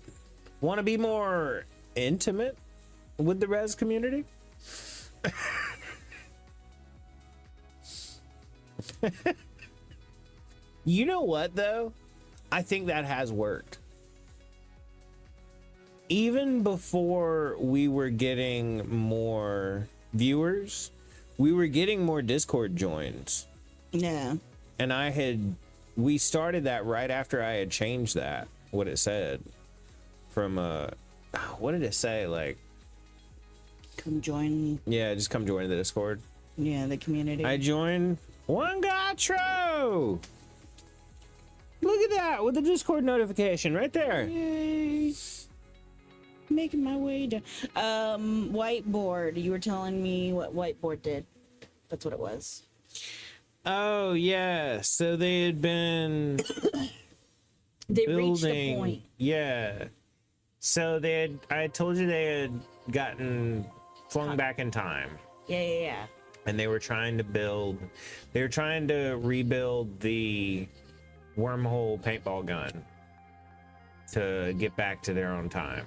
Want to be more intimate with the res community? You know what, though? I think that has worked. Even before we were getting more viewers, we were getting more Discord joins. Yeah. And we started that right after I had changed that, what it said. From, what did it say? Like, come join. yeah, just come join the Discord. Yeah, the community. I joined One Gotro. Look at that with the Discord notification right there. Yay. Making my way down. Whiteboard. You were telling me what whiteboard did. That's what it was. Oh yeah, so they had been They reached a building. point. Yeah, so I told you they had gotten flung back in time, Yeah. and they were trying to rebuild the wormhole paintball gun to get back to their own time.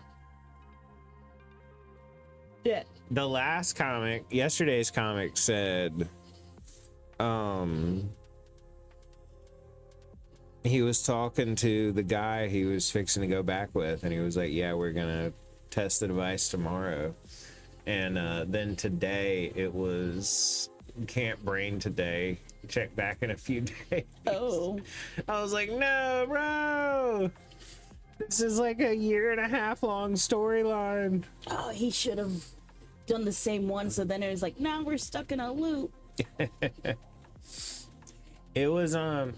Yeah. The last comic, yesterday's comic, said he was talking to the guy he was fixing to go back with, and he was like, yeah, we're gonna test the device tomorrow. And then today it was can't brain today, check back in a few days. Oh. I was like, no, bro, this is like a 1.5 year long storyline. Oh, he should have done the same one. So then it was like, now we're stuck in a loop. It was I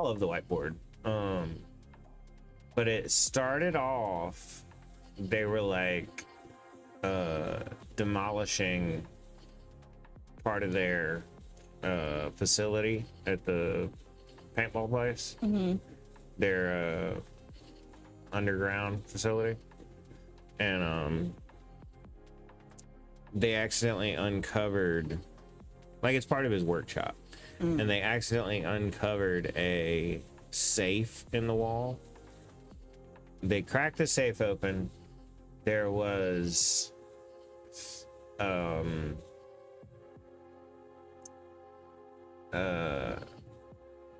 love the whiteboard. But it started off, they were like demolishing part of their facility at the paintball place. Mm-hmm. Their underground facility. and they accidentally uncovered, like, it's part of his workshop, and they accidentally uncovered a safe in the wall. They cracked the safe open. There was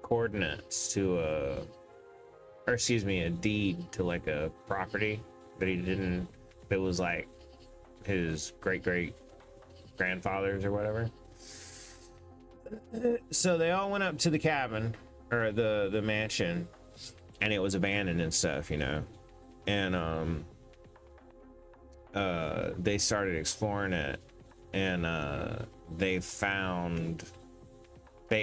coordinates to a deed to like a property that was like his great grandfather's or whatever. So they all went up to the cabin or the mansion, and it was abandoned and stuff, you know. And they started exploring it, and they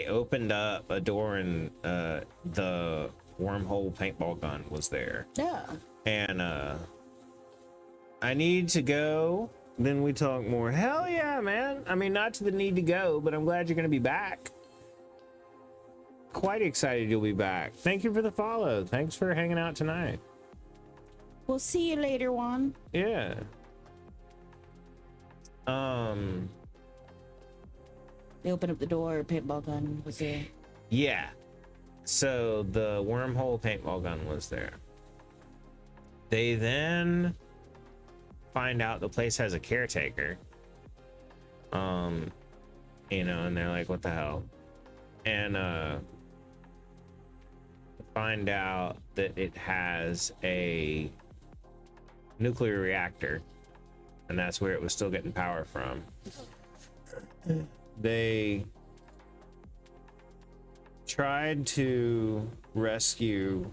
opened up a door, and the wormhole paintball gun was there. Yeah. And I need to go. Then we talk more. Hell yeah, man. I mean, not to the need to go, but I'm glad you're gonna be back. Quite excited you'll be back. Thank you for the follow. Thanks for hanging out tonight. We'll see you later, Juan. Yeah. They opened up the door, paintball gun was there. Yeah. So the wormhole paintball gun was there. They then find out the place has a caretaker. You know, and they're like, what the hell? And find out that it has a nuclear reactor, and that's where it was still getting power from. They tried to rescue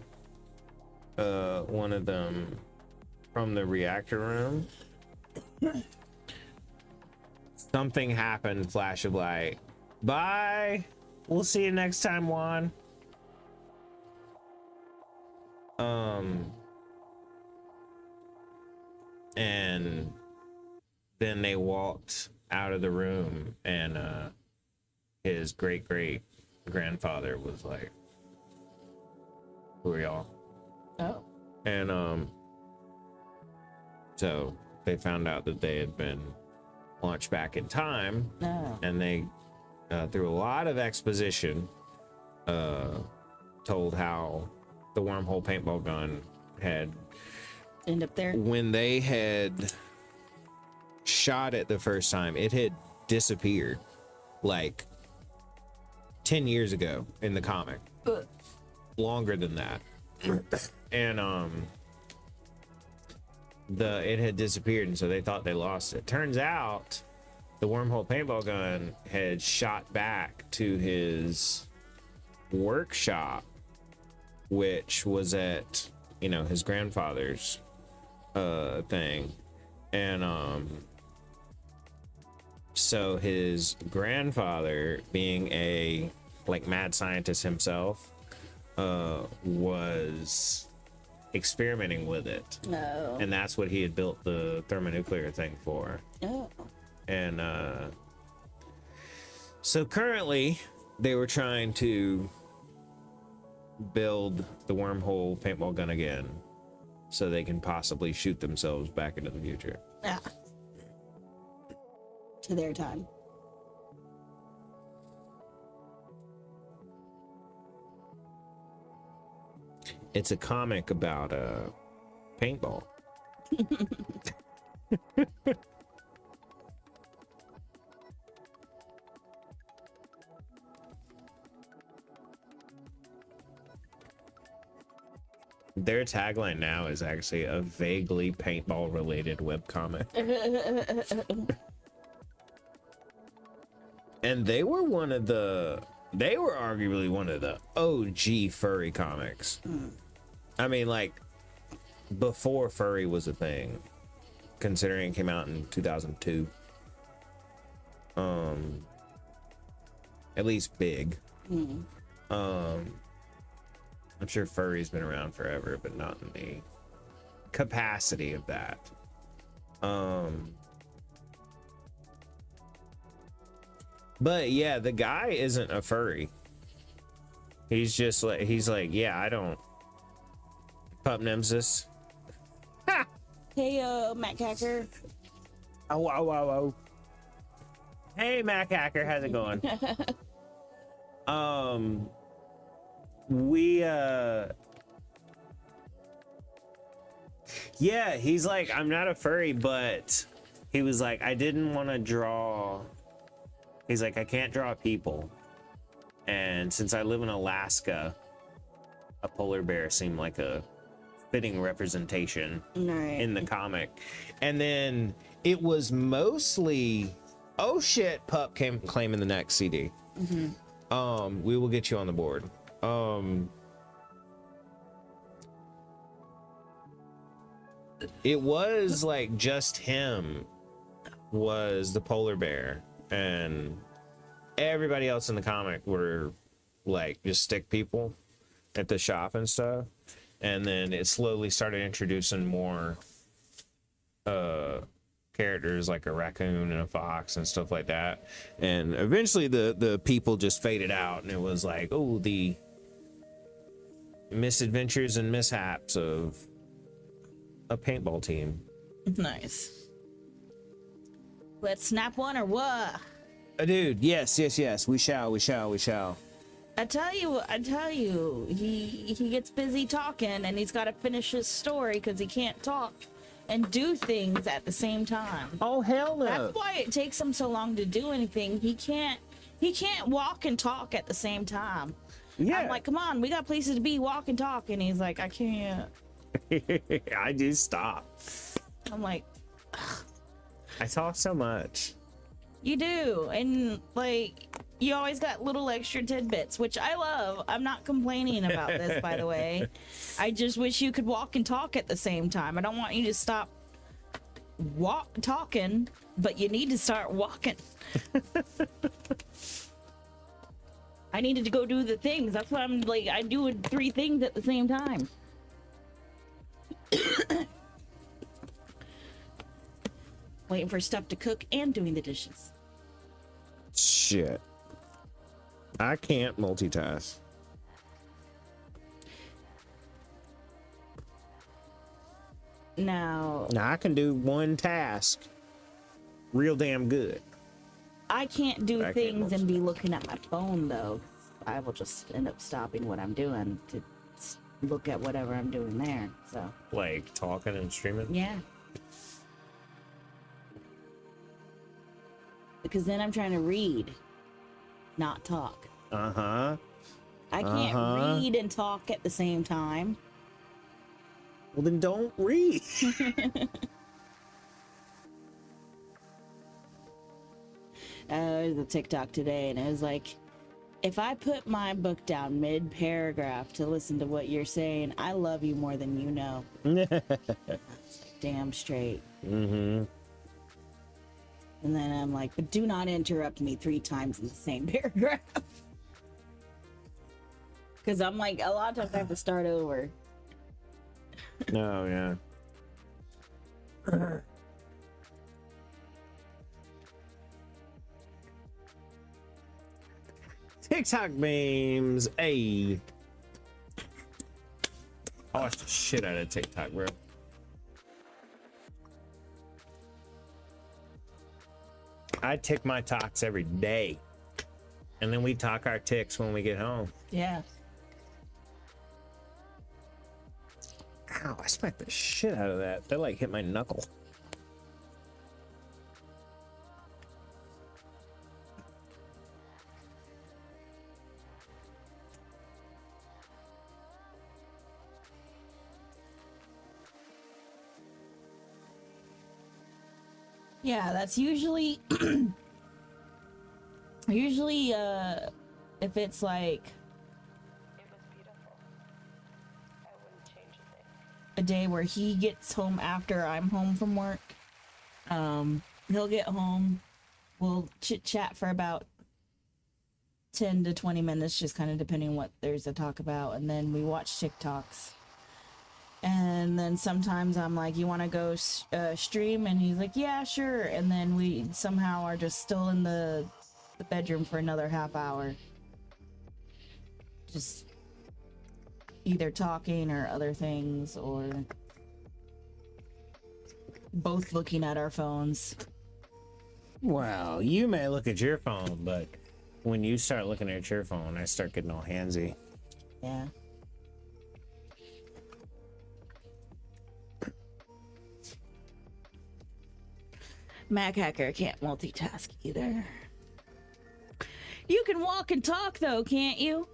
one of them from the reactor room. Something happened, flash of light. Bye. We'll see you next time, Juan. And then they walked out of the room, and his great grandfather was like, who are y'all? Oh. And so they found out that they had been launched back in time. Oh. And they through a lot of exposition told how the wormhole paintball gun had End up there. when they had shot it the first time, it had disappeared like 10 years ago in the comic. Longer than that. And it had disappeared, and so they thought they lost it. Turns out the wormhole paintball gun had shot back to his workshop, which was at, you know, his grandfather's thing. And so his grandfather, being a like mad scientist himself, was experimenting with it. No. And that's what he had built the thermonuclear thing for. Oh. And so currently they were trying to build the wormhole paintball gun again so they can possibly shoot themselves back into the future. Yeah. To their time. It's a comic about paintball. Their tagline now is actually a vaguely paintball related webcomic. And they were arguably one of the OG furry comics. I mean, like, before furry was a thing, considering it came out in 2002. At least big. I'm sure furry's been around forever, but not in the capacity of that. But yeah, the guy isn't a furry. He's just like, yeah, I don't. Pup Nemesis. Ha! Hey, Matt Cacker. Oh, oh, oh, oh. Hey, Mac Hacker, how's it going? Yeah, he's like, I'm not a furry, but he was like, I didn't want to draw. He's like, I can't draw people. And since I live in Alaska, a polar bear seemed like a fitting representation in the comic. And then it was mostly, oh shit, Pup came claiming the next CD. We will get you on the board. It was like just him was the polar bear, and everybody else in the comic were like just stick people at the shop and stuff. And then it slowly started introducing more characters like a raccoon and a fox and stuff like that. And eventually the people just faded out, and it was like, oh, the misadventures and mishaps of a paintball team. Nice. Let's snap one or what? Dude, yes, we shall. I tell you, he gets busy talking, and he's got to finish his story because he can't talk and do things at the same time. Oh, hell no. That's why it takes him so long to do anything. He can't walk and talk at the same time. Yeah. I'm like, come on, we got places to be, walk and talk, and he's like, I can't. I do stop. I'm like, I talk so much. you do, and like, you always got little extra tidbits, which I love. I'm not complaining about this, by the way. I just wish you could walk and talk at the same time. I don't want you to stop talking, but you need to start walking. I needed to go do the things. That's why I'm like, I'm doing 3 things at the same time. Waiting for stuff to cook and doing the dishes. Shit. I can't multitask. Now, I can do one task real damn good. I can't do I can't things and be looking at my phone, though. I will just end up stopping what I'm doing to look at whatever I'm doing there. So, Like talking and streaming? yeah. Because then I'm trying to read, not talk. Uh-huh. I can't read and talk at the same time. Well, then don't read. There's a TikTok today, and it was like, if I put my book down mid-paragraph to listen to what you're saying, I love you more than you know. That's like, damn straight. Mm-hmm. And then I'm like, but do not interrupt me 3 times in the same paragraph. Because I'm like, a lot of times I have to start over. Oh, yeah. TikTok memes, ayy. I watched the shit out of TikTok, bro. I tick my talks every day. And then we talk our ticks when we get home. Yeah. Ow, I smacked the shit out of that. That like hit my knuckle. Yeah, that's usually if it's like a day where he gets home after I'm home from work. He'll get home, we'll chit chat for about 10 to 20 minutes, just kind of depending on what there's to talk about, and then we watch TikToks. And then sometimes I'm like, you want to go stream? And he's like, yeah, sure. And then we somehow are just still in the bedroom for another half hour. Just either talking or other things, or both looking at our phones. Well, you may look at your phone, but when you start looking at your phone, I start getting all handsy. Yeah. Mac Hacker can't multitask either. You can walk and talk though, can't you?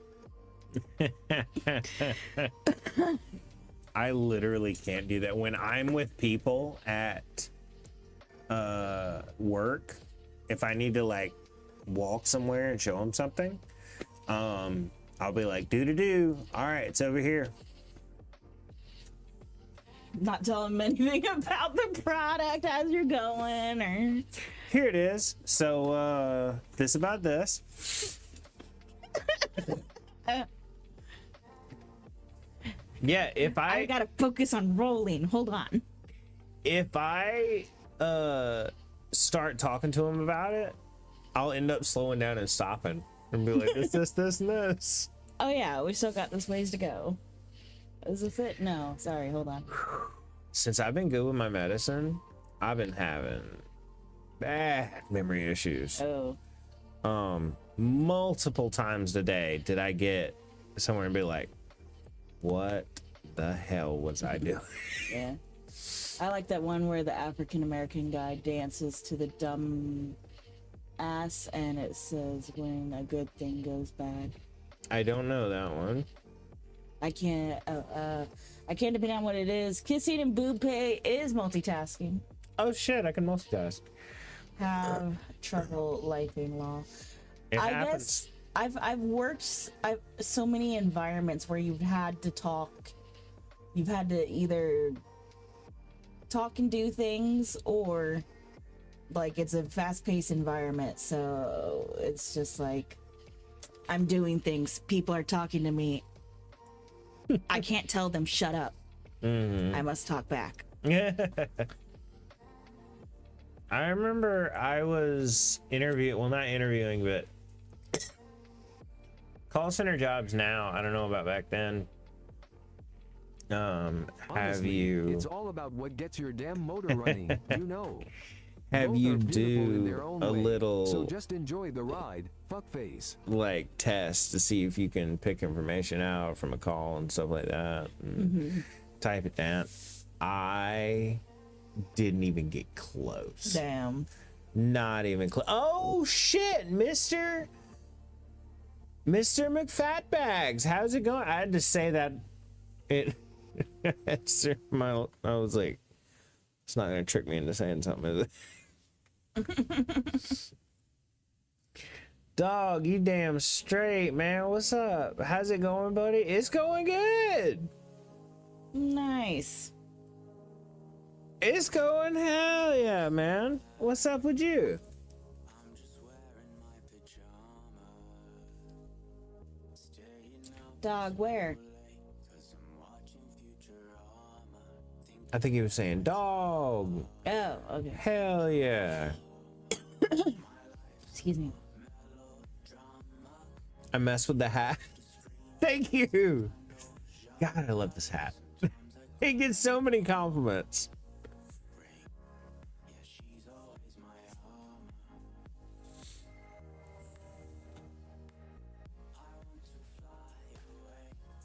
I literally can't do that. When I'm with people at work, if I need to like walk somewhere and show them something, I'll be like, do. All right, it's over here. Not telling them anything about the product as you're going, or Here it is. So this about this. Yeah, I gotta focus on rolling. Hold on. if I start talking to him about it, I'll end up slowing down and stopping and be like, this, and this. Oh yeah, we still got this ways to go. Is this it? No, sorry, hold on. Since I've been good with my medicine, I've been having bad memory issues. Oh. Multiple times a day did I get somewhere and be like, what the hell was I doing? Yeah. I like that one where the African American guy dances to the dumb ass and it says when a good thing goes bad. I don't know that one. I can't depend on what it is. Kissing and boob pay is multitasking. Oh shit, I can multitask. Have trouble lifing law. It I happens. guess I've worked so many environments where you've had to talk. You've had to either talk and do things, or like it's a fast-paced environment, so it's just like I'm doing things. People are talking to me. I can't tell them shut up. I must talk back. I remember I was not interviewing, but call center jobs now. I don't know about back then. Have Honestly, you It's all about what gets your damn motor running. You know. have Both you are beautiful in their do own a way, little So just enjoy the ride. Fuckface. like test to see if you can pick information out from a call and stuff like that and type it down? I didn't even get close. Damn. Not even close. Oh shit, Mr. McFatbags, how's it going? I had to say that it I was like, it's not gonna trick me into saying something, is it? Dog, you damn straight, man. What's up? How's it going, buddy? It's going good. Nice. It's going hell yeah, man. What's up with you? Dog, where? I think he was saying dog. Oh, okay. Hell yeah. Excuse me. I messed with the hat. Thank you. God, I love this hat. He gets so many compliments.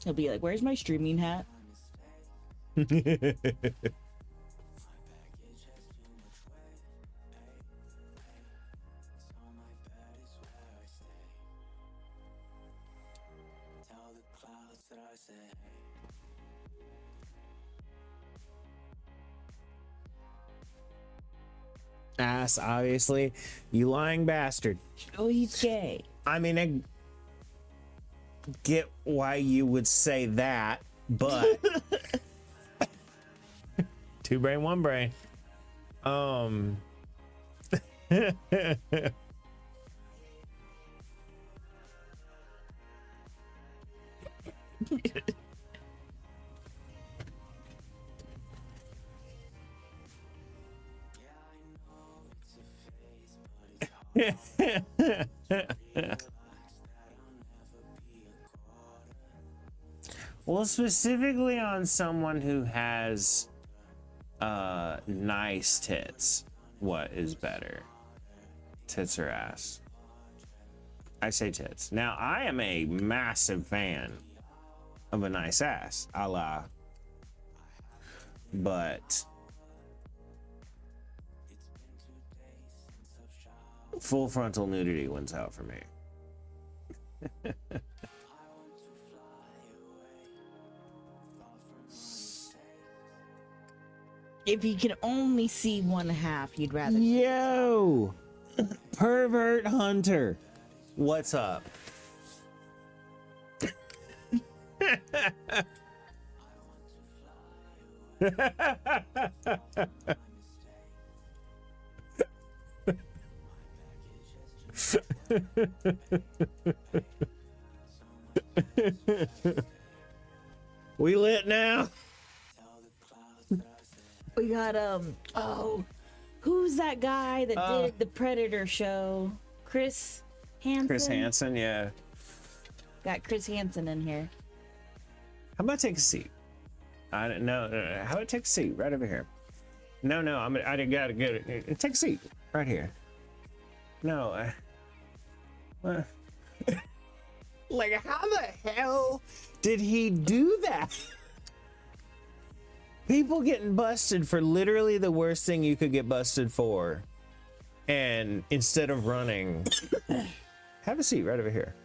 He'll be like, where's my streaming hat? Ass, obviously. You lying bastard. Oh, he's gay. I mean, I get why you would say that, but two brain, one brain. Well, specifically on someone who has nice tits. What is better? Tits or ass? I say tits. Now, I am a massive fan of a nice ass, a la, but full frontal nudity wins out for me. If you could only see one half, you'd rather. Yo, pervert hunter, what's up? We lit now? We got who's that guy that did the Predator show? Chris Hansen. Chris Hansen, yeah. Got Chris Hansen in here. How about take a seat? I don't know. How about take a seat right over here? No, I gotta get it. Take a seat right here. No. Like, how the hell did he do that? People getting busted for literally the worst thing you could get busted for. And instead of running, have a seat right over here.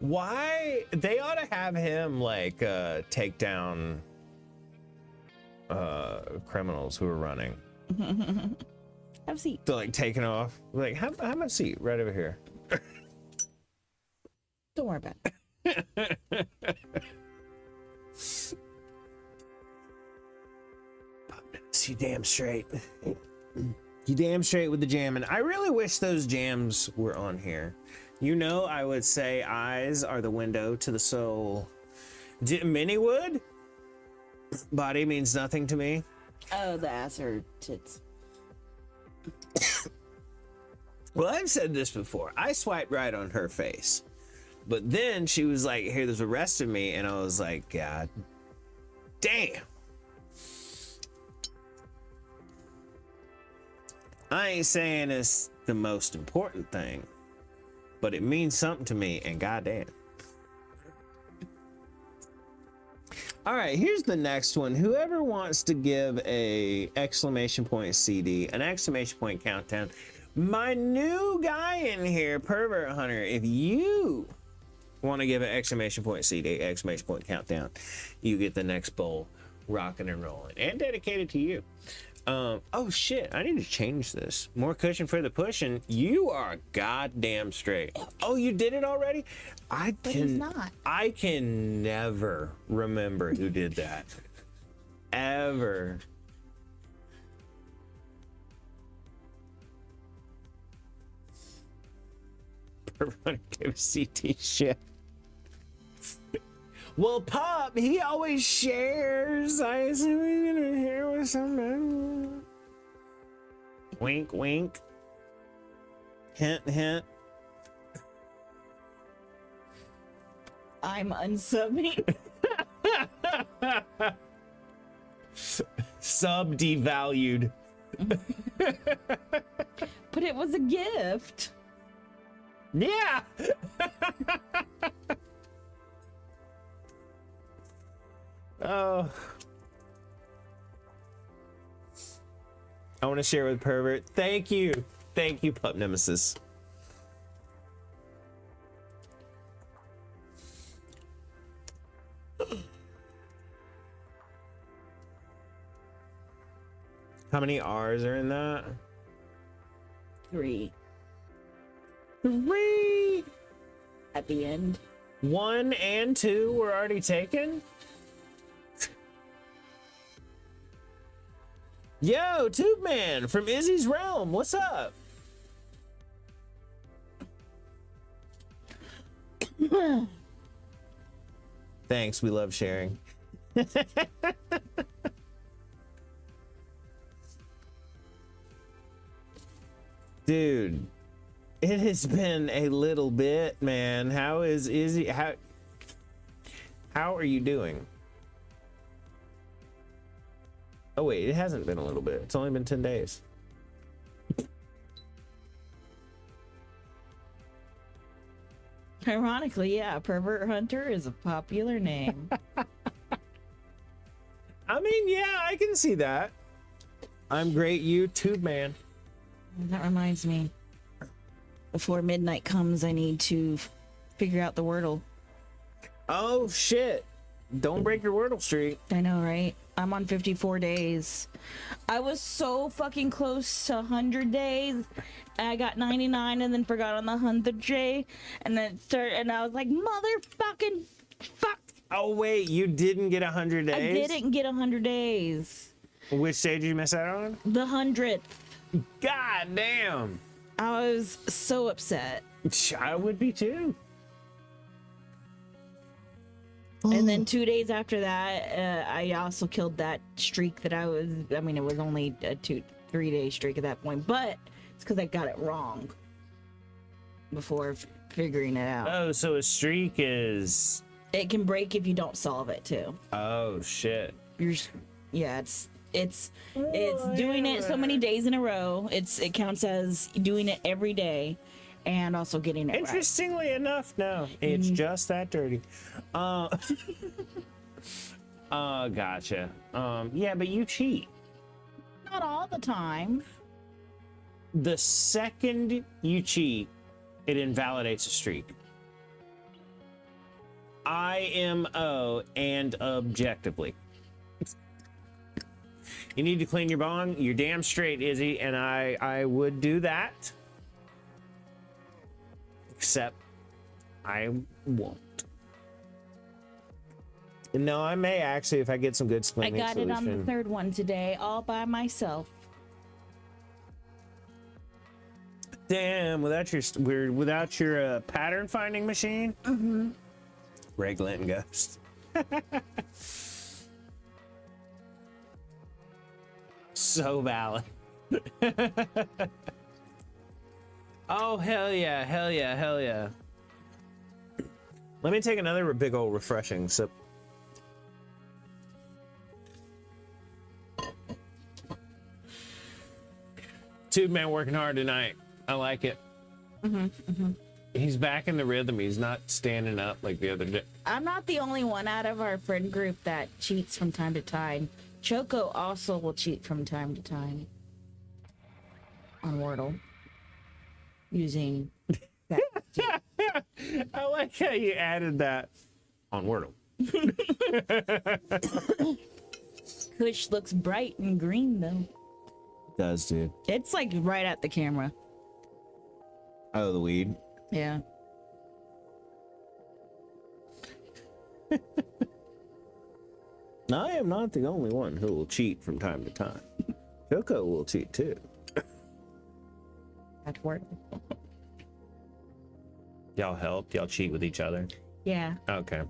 Why? They ought to have him like take down criminals who are running. Have a seat. So like taking off. Like, have a seat right over here. Don't worry about it. You damn straight. You damn straight with the jamming. I really wish those jams were on here. You know, I would say eyes are the window to the soul. Mini would? Body means nothing to me. Oh, the ass or tits. Well, I've said this before. I swiped right on her face. But then she was like, here, there's the rest of me. And I was like, God damn. I ain't saying it's the most important thing, but it means something to me, and goddamn. All right, here's the next one. Whoever wants to give a exclamation point CD, an exclamation point countdown, my new guy in here, Pervert Hunter, if you want to give an exclamation point CD, exclamation point countdown, you get the next bowl rocking and rolling and dedicated to you. Oh shit, I need to change this. More cushion for the pushing. You are goddamn straight. Oh, you did it already? But he's not. I can never remember who did that. Ever. Give CT shit. Well, Pop, he always shares. I assume he's gonna share with somebody. Wink, wink. Hint, hint. I'm unsubbing. Sub devalued. But it was a gift. Yeah. Oh. I want to share with Pervert. Thank you. Thank you, Pup Nemesis. How many R's are in that? 3 at the end. 1 and 2 were already taken? Yo, Tube Man from Izzy's Realm, what's up? Thanks, we love sharing. Dude, it has been a little bit, man. How is Izzy? How are you doing? Oh wait, it hasn't been a little bit. It's only been 10 days. Ironically, yeah, pervert hunter is a popular name. I mean, yeah, I can see that. I'm great YouTube man. That reminds me. Before midnight comes, I need to figure out the Wordle. Oh shit. Don't break your Wordle streak. I know, right? I'm on 54 days. I was so fucking close to 100 days. And I got 99 and then forgot on the 100th day. And then and I was like, motherfucking fuck. Oh wait, you didn't get 100 days? I didn't get 100 days. Which day did you miss out on? The 100th. God damn. I was so upset. I would be too. And then 2 days after that, I also killed that streak that I mean, it was only a 2-3 day streak at that point, but it's because I got it wrong before figuring it out. Oh, so a streak is... It can break if you don't solve it too. Oh, shit. Yeah, it's doing it so many days in a row. It counts as doing it every day. And also getting it Interestingly enough, no, it's just that dirty. Gotcha. Yeah, but you cheat. Not all the time. The second you cheat, it invalidates a streak. IMO and objectively. You need to clean your bong. You're damn straight, Izzy, and I would do that. Except I won't. No, I may actually if I get some good I cleaning got solution. it on the third one today, all by myself. Damn, without your pattern finding machine. Mm-hmm. Reglet and Ghost. So valid. Oh, hell yeah, hell yeah, hell yeah. Let me take another big old refreshing sip. Tube man working hard tonight. I like it. He's back in the rhythm. He's not standing up like the other day. I'm not the only one out of our friend group that cheats from time to time. Choco also will cheat from time to time on Wordle. Using that. I like how you added that on Wordle. Kush looks bright and green though. Does, dude. It's like right at the camera. Oh, the weed. Yeah. I am not the only one who will cheat from time to time. Choco will cheat too. That's Wordle. Y'all help? Y'all cheat with each other? Yeah. Okay.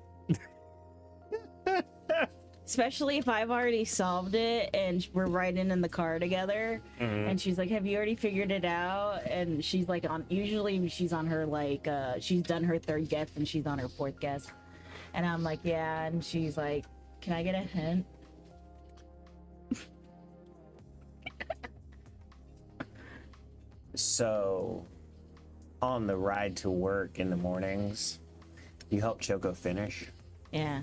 Especially if I've already solved it and we're riding in the car together and she's like, have you already figured it out? And she's like usually she's on her like, she's done her third guess and she's on her fourth guess. And I'm like, yeah. And she's like, can I get a hint? So, on the ride to work in the mornings, you help Choco finish? Yeah.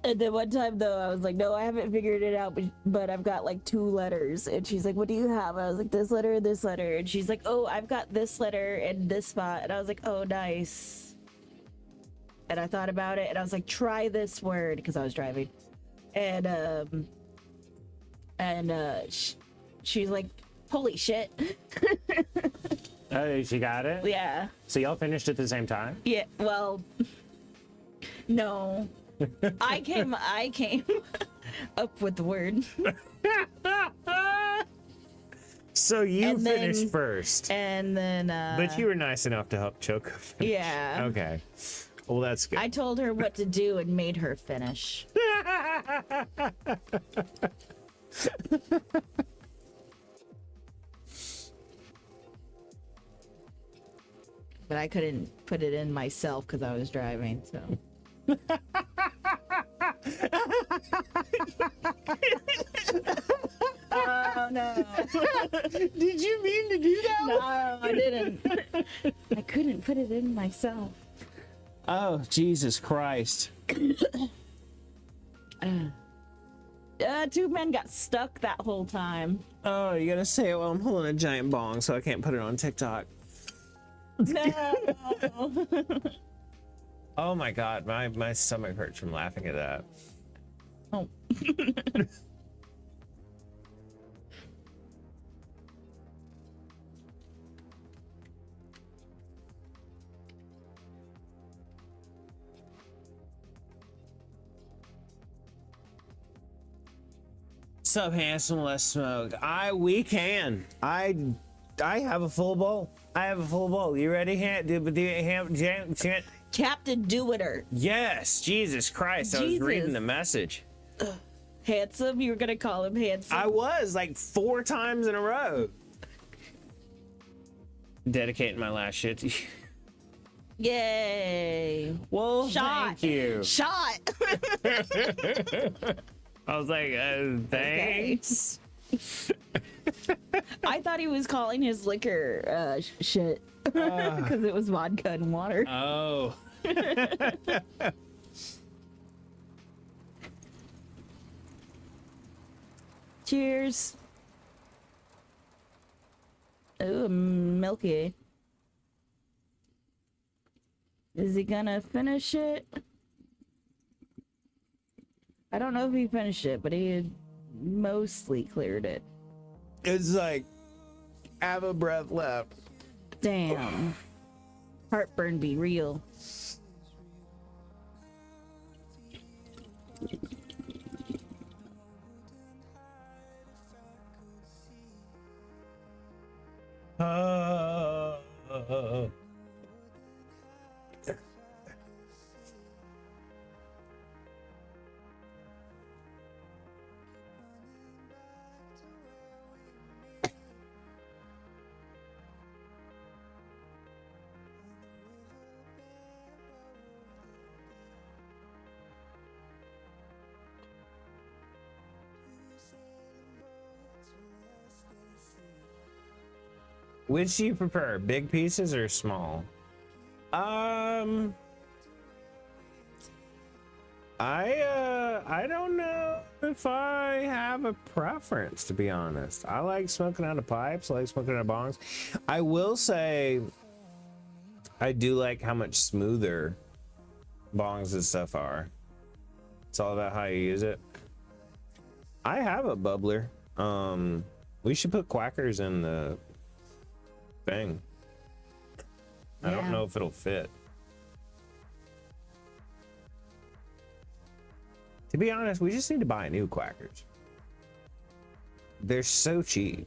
And then one time though, I was like, no, I haven't figured it out, but I've got like 2 letters. And she's like, what do you have? I was like, this letter and this letter. And she's like, oh, I've got this letter in this spot. And I was like, oh, nice. And I thought about it and I was like, try this word, because I was driving. And she's like, holy shit. Oh, she got it? Yeah. So y'all finished at the same time? Yeah, well, no. I came up with the word. So you And then- finished first. And then But you were nice enough to help Choco finish. yeah. Okay. Well, that's good. I told her what to do and made her finish. But I couldn't put it in myself because I was driving, so. Oh no. Did you mean to do that? No, I didn't. I couldn't put it in myself. Oh, Jesus Christ. Two men got stuck that whole time. Oh, you gotta say it while I'm holding a giant bong so I can't put it on TikTok. No. Oh my god, my stomach hurts from laughing at that. Oh. Sup, handsome, let's smoke. We can. I have a full bowl. I have a full bowl. You ready, Captain Do-Itter. Yes, Jesus Christ. I was Jesus. reading the message. Handsome? You were gonna call him handsome? I was like 4 times in a row. Dedicating my last shit to you. Yay. Well, Shot. thank you. Shot. I was like, thanks. I thought he was calling his liquor shit because it was vodka and water. Oh. Cheers. Ooh, milky. Is he gonna finish it? I don't know if he finished it, but he had mostly cleared it. It's like, I have a breath left. Damn. Heartburn be real. Which do you prefer, big pieces or small? I don't know if I have a preference, to be honest. I like smoking out of pipes. I like smoking out of bongs. I will say, I do like how much smoother bongs and stuff are. It's all about how you use it. I have a bubbler. We should put quackers in the thing. I don't know if it'll fit. To be honest, we just need to buy new quackers. They're so cheap.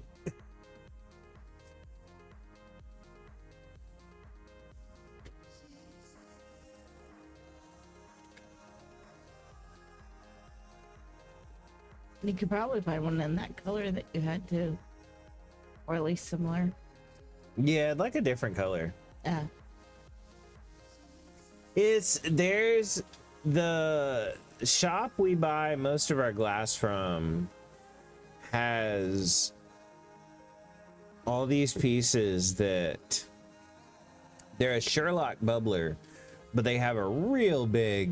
You could probably find one in that color that you had too. Or at least similar. Yeah, like a different color. Yeah. There's the shop we buy most of our glass from has all these pieces that they're a Sherlock bubbler, but they have a real big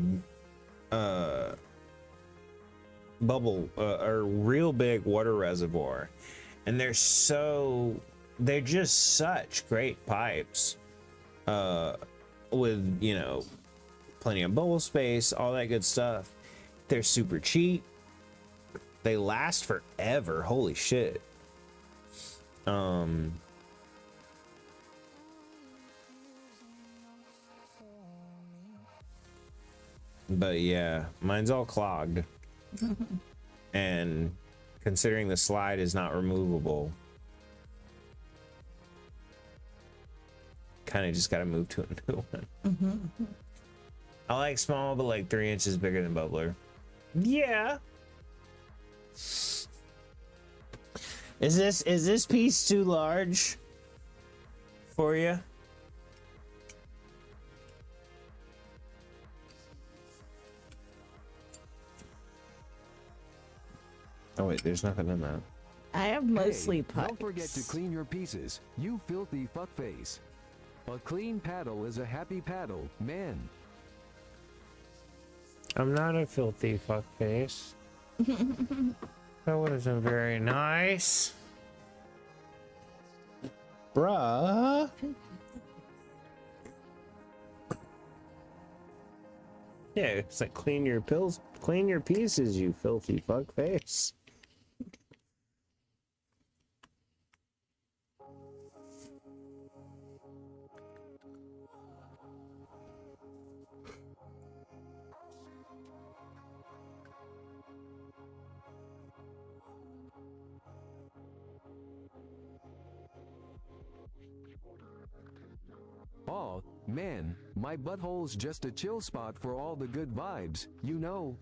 bubble or real big water reservoir, and they're just such great pipes with, you know, plenty of bowl space, all that good stuff. They're super cheap. They last forever. Holy shit. But yeah, mine's all clogged. And considering the slide is not removable, kind of just got to move to a new one. I like small, but like 3 inches bigger than bubbler. Yeah. Is this piece too large for you? Oh wait, there's nothing in that. I have mostly Hey, pipes. don't forget to clean your pieces, you filthy fuckface. A clean paddle is a happy paddle, man. I'm not a filthy fuckface. That would have been very nice. Bruh. Yeah, it's like clean your pieces, you filthy fuckface. Aw, man, my butthole's just a chill spot for all the good vibes, you know.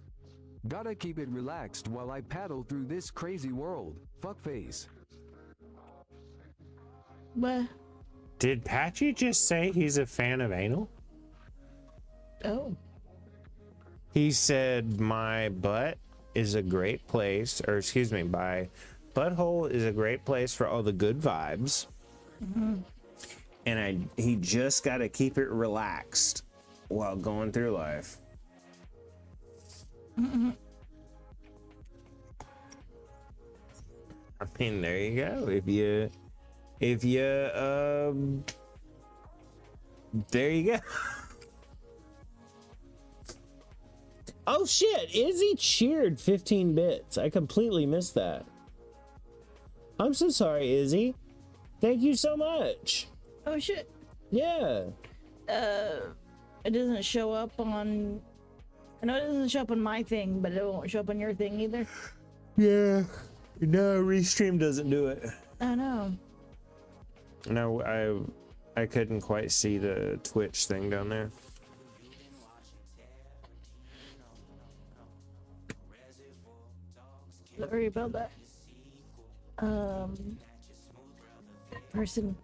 Gotta keep it relaxed while I paddle through this crazy world, fuckface. What? Did Patchy just say he's a fan of anal? Oh. He said my butt is a great place, or excuse me, my butthole is a great place for all the good vibes. And he just got to keep it relaxed while going through life. I mean, there you go. There you go. Oh shit, Izzy cheered 15 bits. I completely missed that. I'm so sorry, Izzy. Thank you so much. Oh shit. Yeah. It doesn't show up on. I know it doesn't show up on my thing, but it won't show up on your thing either. Yeah. No, Restream doesn't do it. I know. No, I couldn't quite see the Twitch thing down there. Sorry about that. Person.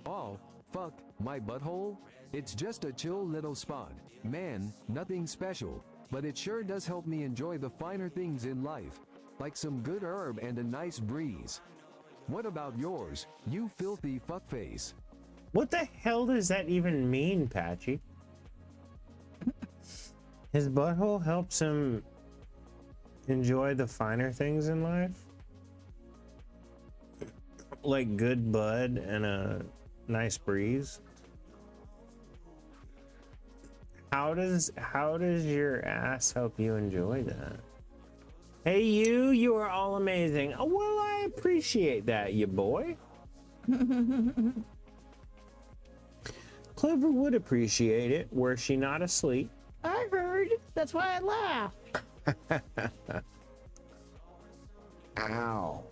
Oh, fuck, my butthole? It's just a chill little spot. Man, nothing special, but it sure does help me enjoy the finer things in life, like some good herb and a nice breeze. What about yours, you filthy fuckface? What the hell does that even mean, Patchy? His butthole helps him enjoy the finer things in life? Like good bud and a nice breeze? How does your ass help you enjoy that? Hey you are all amazing. Oh, well, I appreciate that, you boy. Clover would appreciate it were she not asleep. I heard. That's why I laughed. Ow.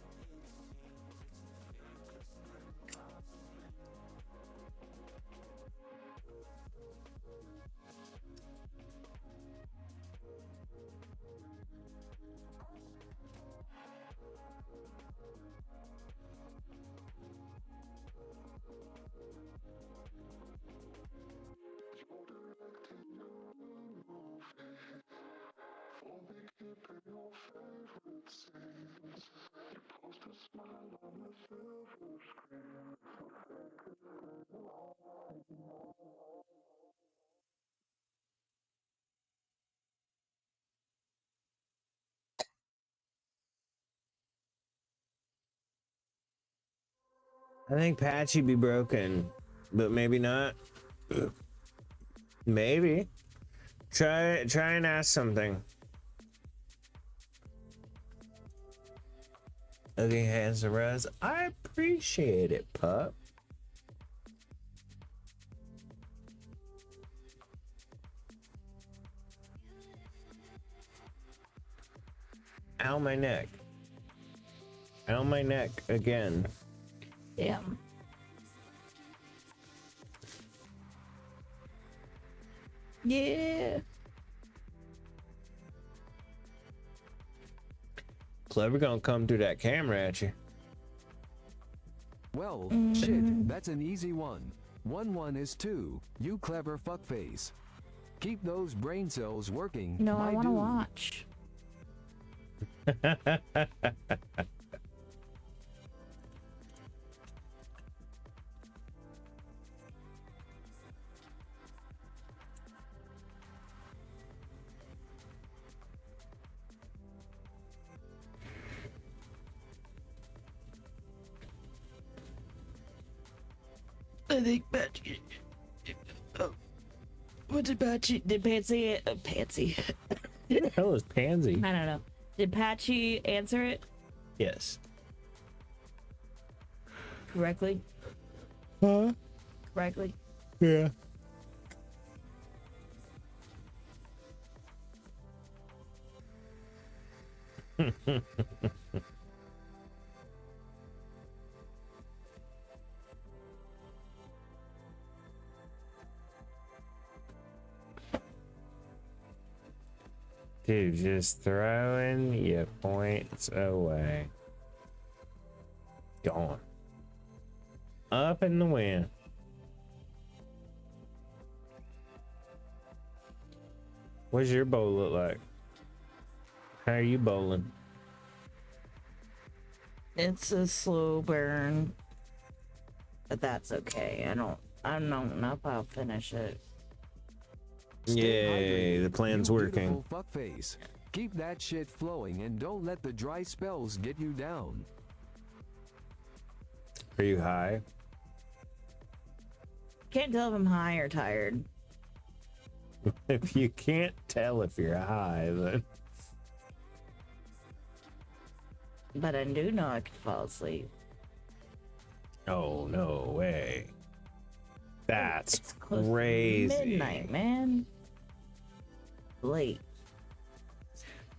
I think Patchy be broken, but maybe not. Maybe. Try and ask something. Okay, hands of Rose. I appreciate it, pup. Ow, my neck. Ow, my neck again. Damn. Yeah. Clever gonna come through that camera at you. Well, shit, that's an easy one. 1 is 2. You clever fuckface. Keep those brain cells working. No, my I want to dude. watch. I think Patsy. What did Patsy? Did Patsy? Patsy. Who the hell is Pansy? I don't know. Did Patchy answer it Yes. correctly? Huh? Correctly? Yeah. Dude, just throwing your points away. Gone. Up in the wind. What's your bowl look like? How are you bowling? It's a slow burn, but that's okay. I don't know if I'll finish it. Stay Yay, hydrated, the plan's you working. beautiful fuckface. Keep that shit flowing and don't let the dry spells get you down. Are you high? Can't tell if I'm high or tired. If you can't tell if you're high, then But I do know I could fall asleep. oh no way. That's It's close to crazy. midnight, man. Late.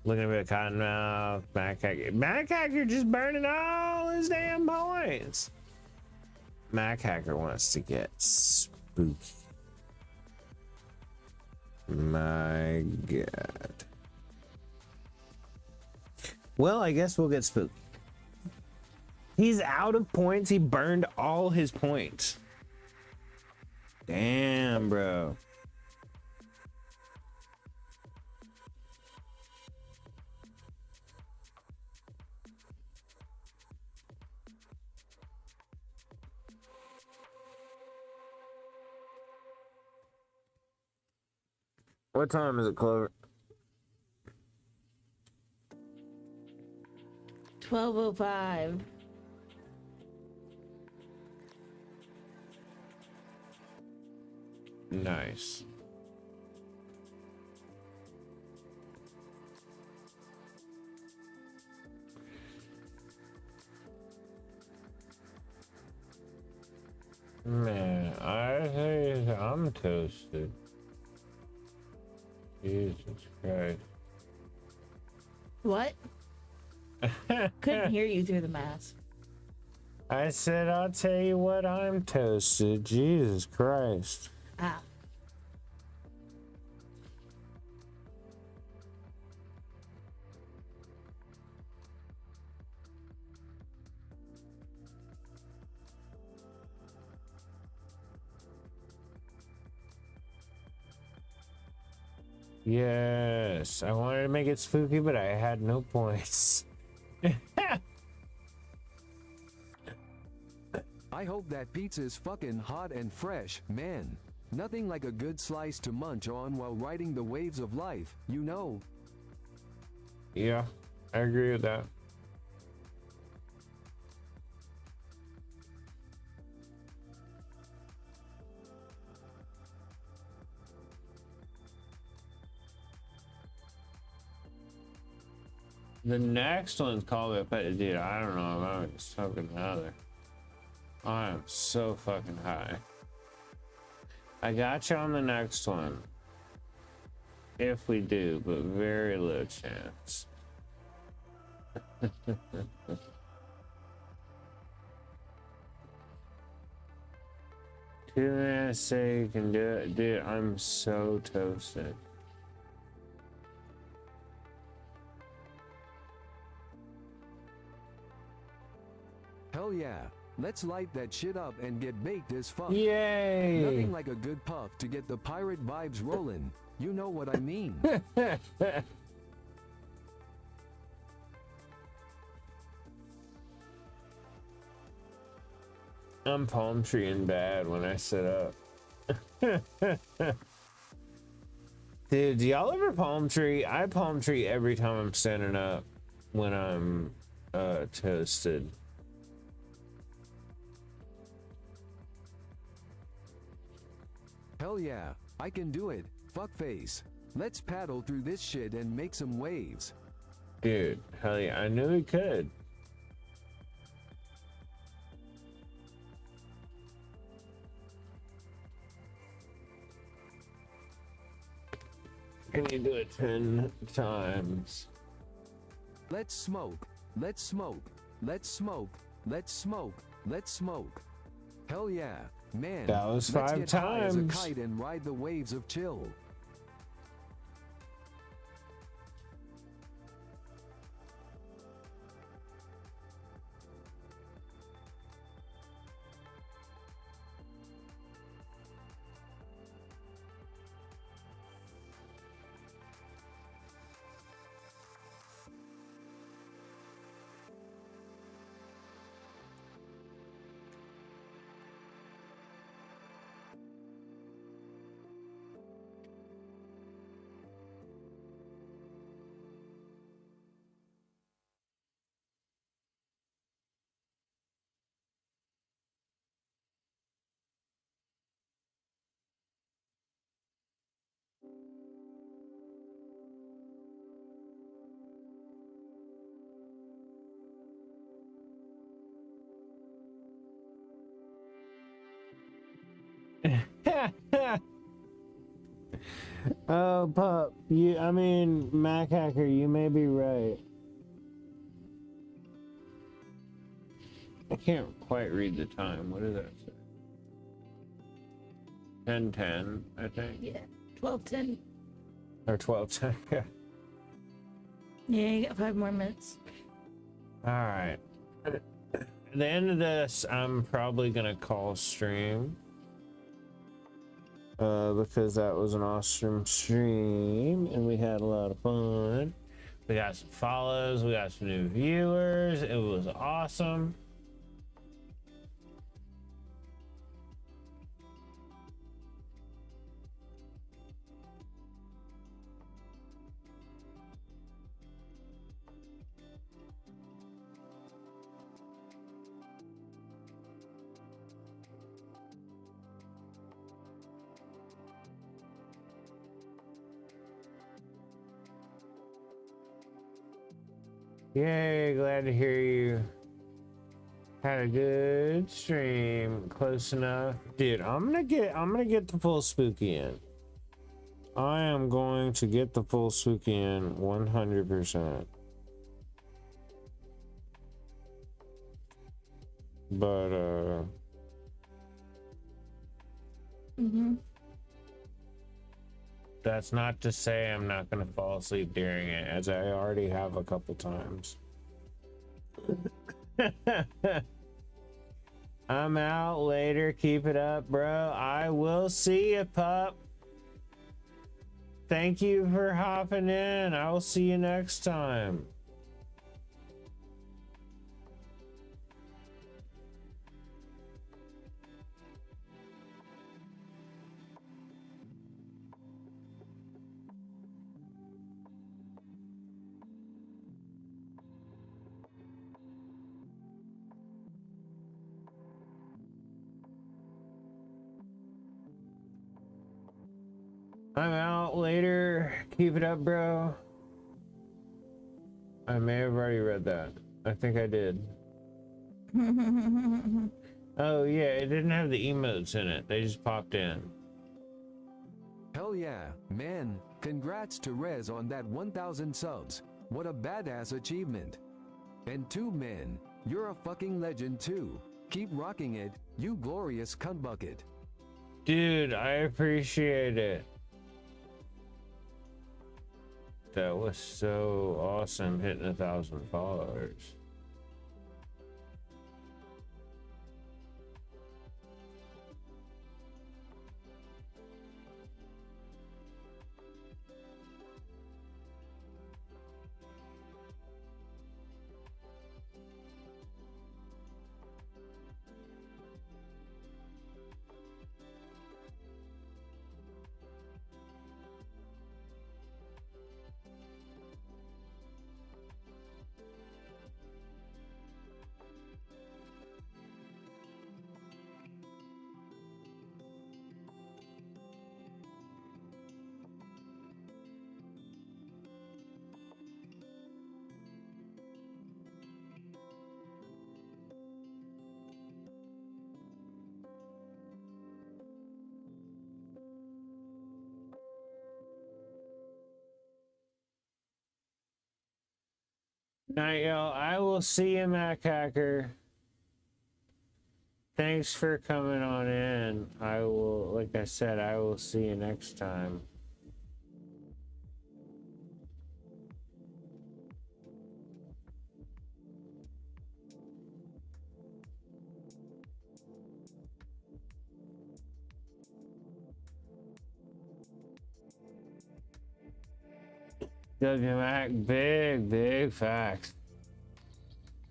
Looking at Cottonmouth, Macacker just burning all his damn points. Macacker wants to get spooky. My God. Well, I guess we'll get spooky. He's out of points. He burned all his points. Damn, bro. What time is it, Clover? 12:05. Nice. Man, I think I'm toasted. Jesus Christ. What? Couldn't hear you through the mask. I said, I'll tell you what, I'm toasted. Jesus Christ. Ah. Yes, I wanted to make it spooky, but I had no points. I hope that pizza's fucking hot and fresh, man. Nothing like a good slice to munch on while riding the waves of life, you know. Yeah, I agree with that. The next one's called a pet. Dude, I don't know if I'm smoking another. I am so fucking high. I got you on the next one. If we do, but very low chance. 2 minutes say you can do it. Dude, I'm so toasted. Hell yeah. Let's light that shit up and get baked as fuck. Yay! Nothing like a good puff to get the pirate vibes rolling. You know what I mean. I'm palm treeing bad when I sit up. Dude, do y'all ever palm tree? I palm tree every time I'm standing up when I'm toasted. Hell yeah, I can do it. Fuckface. Let's paddle through this shit and make some waves. Dude, hell yeah, I knew he could. Can you do it 10 times? Let's smoke. Let's smoke. Let's smoke. Let's smoke. Let's smoke. Hell yeah, man. That was let's 5 get high as a times. kite and ride the waves of chill. Oh, pup, I mean, Mac Hacker, you may be right. I can't quite read the time. What does that say? 10:10, I think. Yeah, 12:10. Or 12:10, yeah. Yeah, you got 5 more minutes. All right. At the end of this, I'm probably gonna call stream. Because that was an awesome stream and we had a lot of fun. We got some follows, we got some new viewers. It was awesome. Yay, glad to hear you had a good stream. Close enough. Dude, I'm gonna get the full spooky in. I am going to get the full spooky in 100%. But that's not to say I'm not gonna fall asleep during it, as I already have a couple times. I'm out later. Keep it up, bro. I will see you, pup. Thank you for hopping in. I will see you next time. I'm out later. Keep it up, bro. I may have already read that. I think I did. Oh, yeah, it didn't have the emotes in it. They just popped in. Hell yeah, man. Congrats to Rez on that 1,000 subs. What a badass achievement. And 2 men, you're a fucking legend too. Keep rocking it, you glorious cunt bucket. Dude, I appreciate it. That was so awesome, hitting 1,000 followers. Night, y'all. I will see you, Mac Hacker. Thanks for coming on in. I will, like I said, I will see you next time. W Mac, big facts.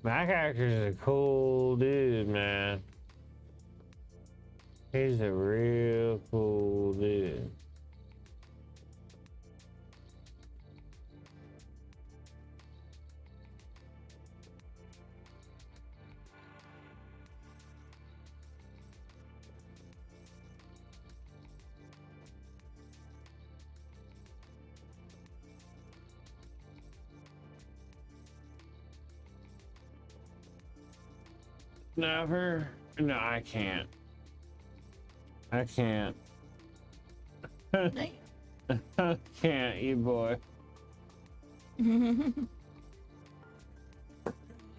Mac Hacker's a cool dude, man. He's a real cool dude. Never. No, I can't. I can't. I can't, you boy.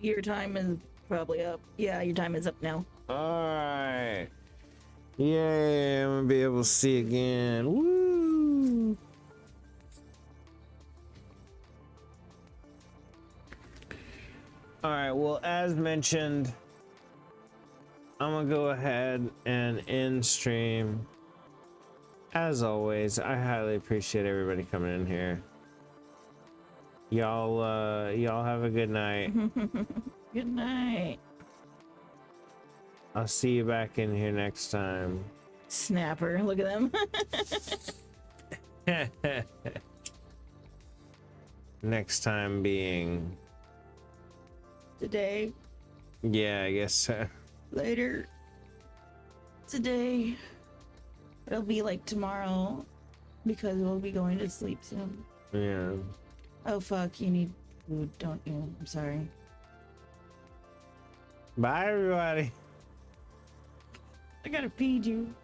Your time is probably up. Yeah, your time is up now. Alright. Yay, I'm gonna be able to see again. Woo! Alright, well, as mentioned, I'm gonna go ahead and end stream. As always, I highly appreciate everybody coming in here. Y'all have a good night. Good night. I'll see you back in here next time. Snapper, look at them. Next time being... Today. Yeah, I guess so. Later. Today. It'll be like tomorrow because we'll be going to sleep soon. Yeah. Oh fuck, you need food, don't you? I'm sorry. Bye, everybody. I gotta feed you.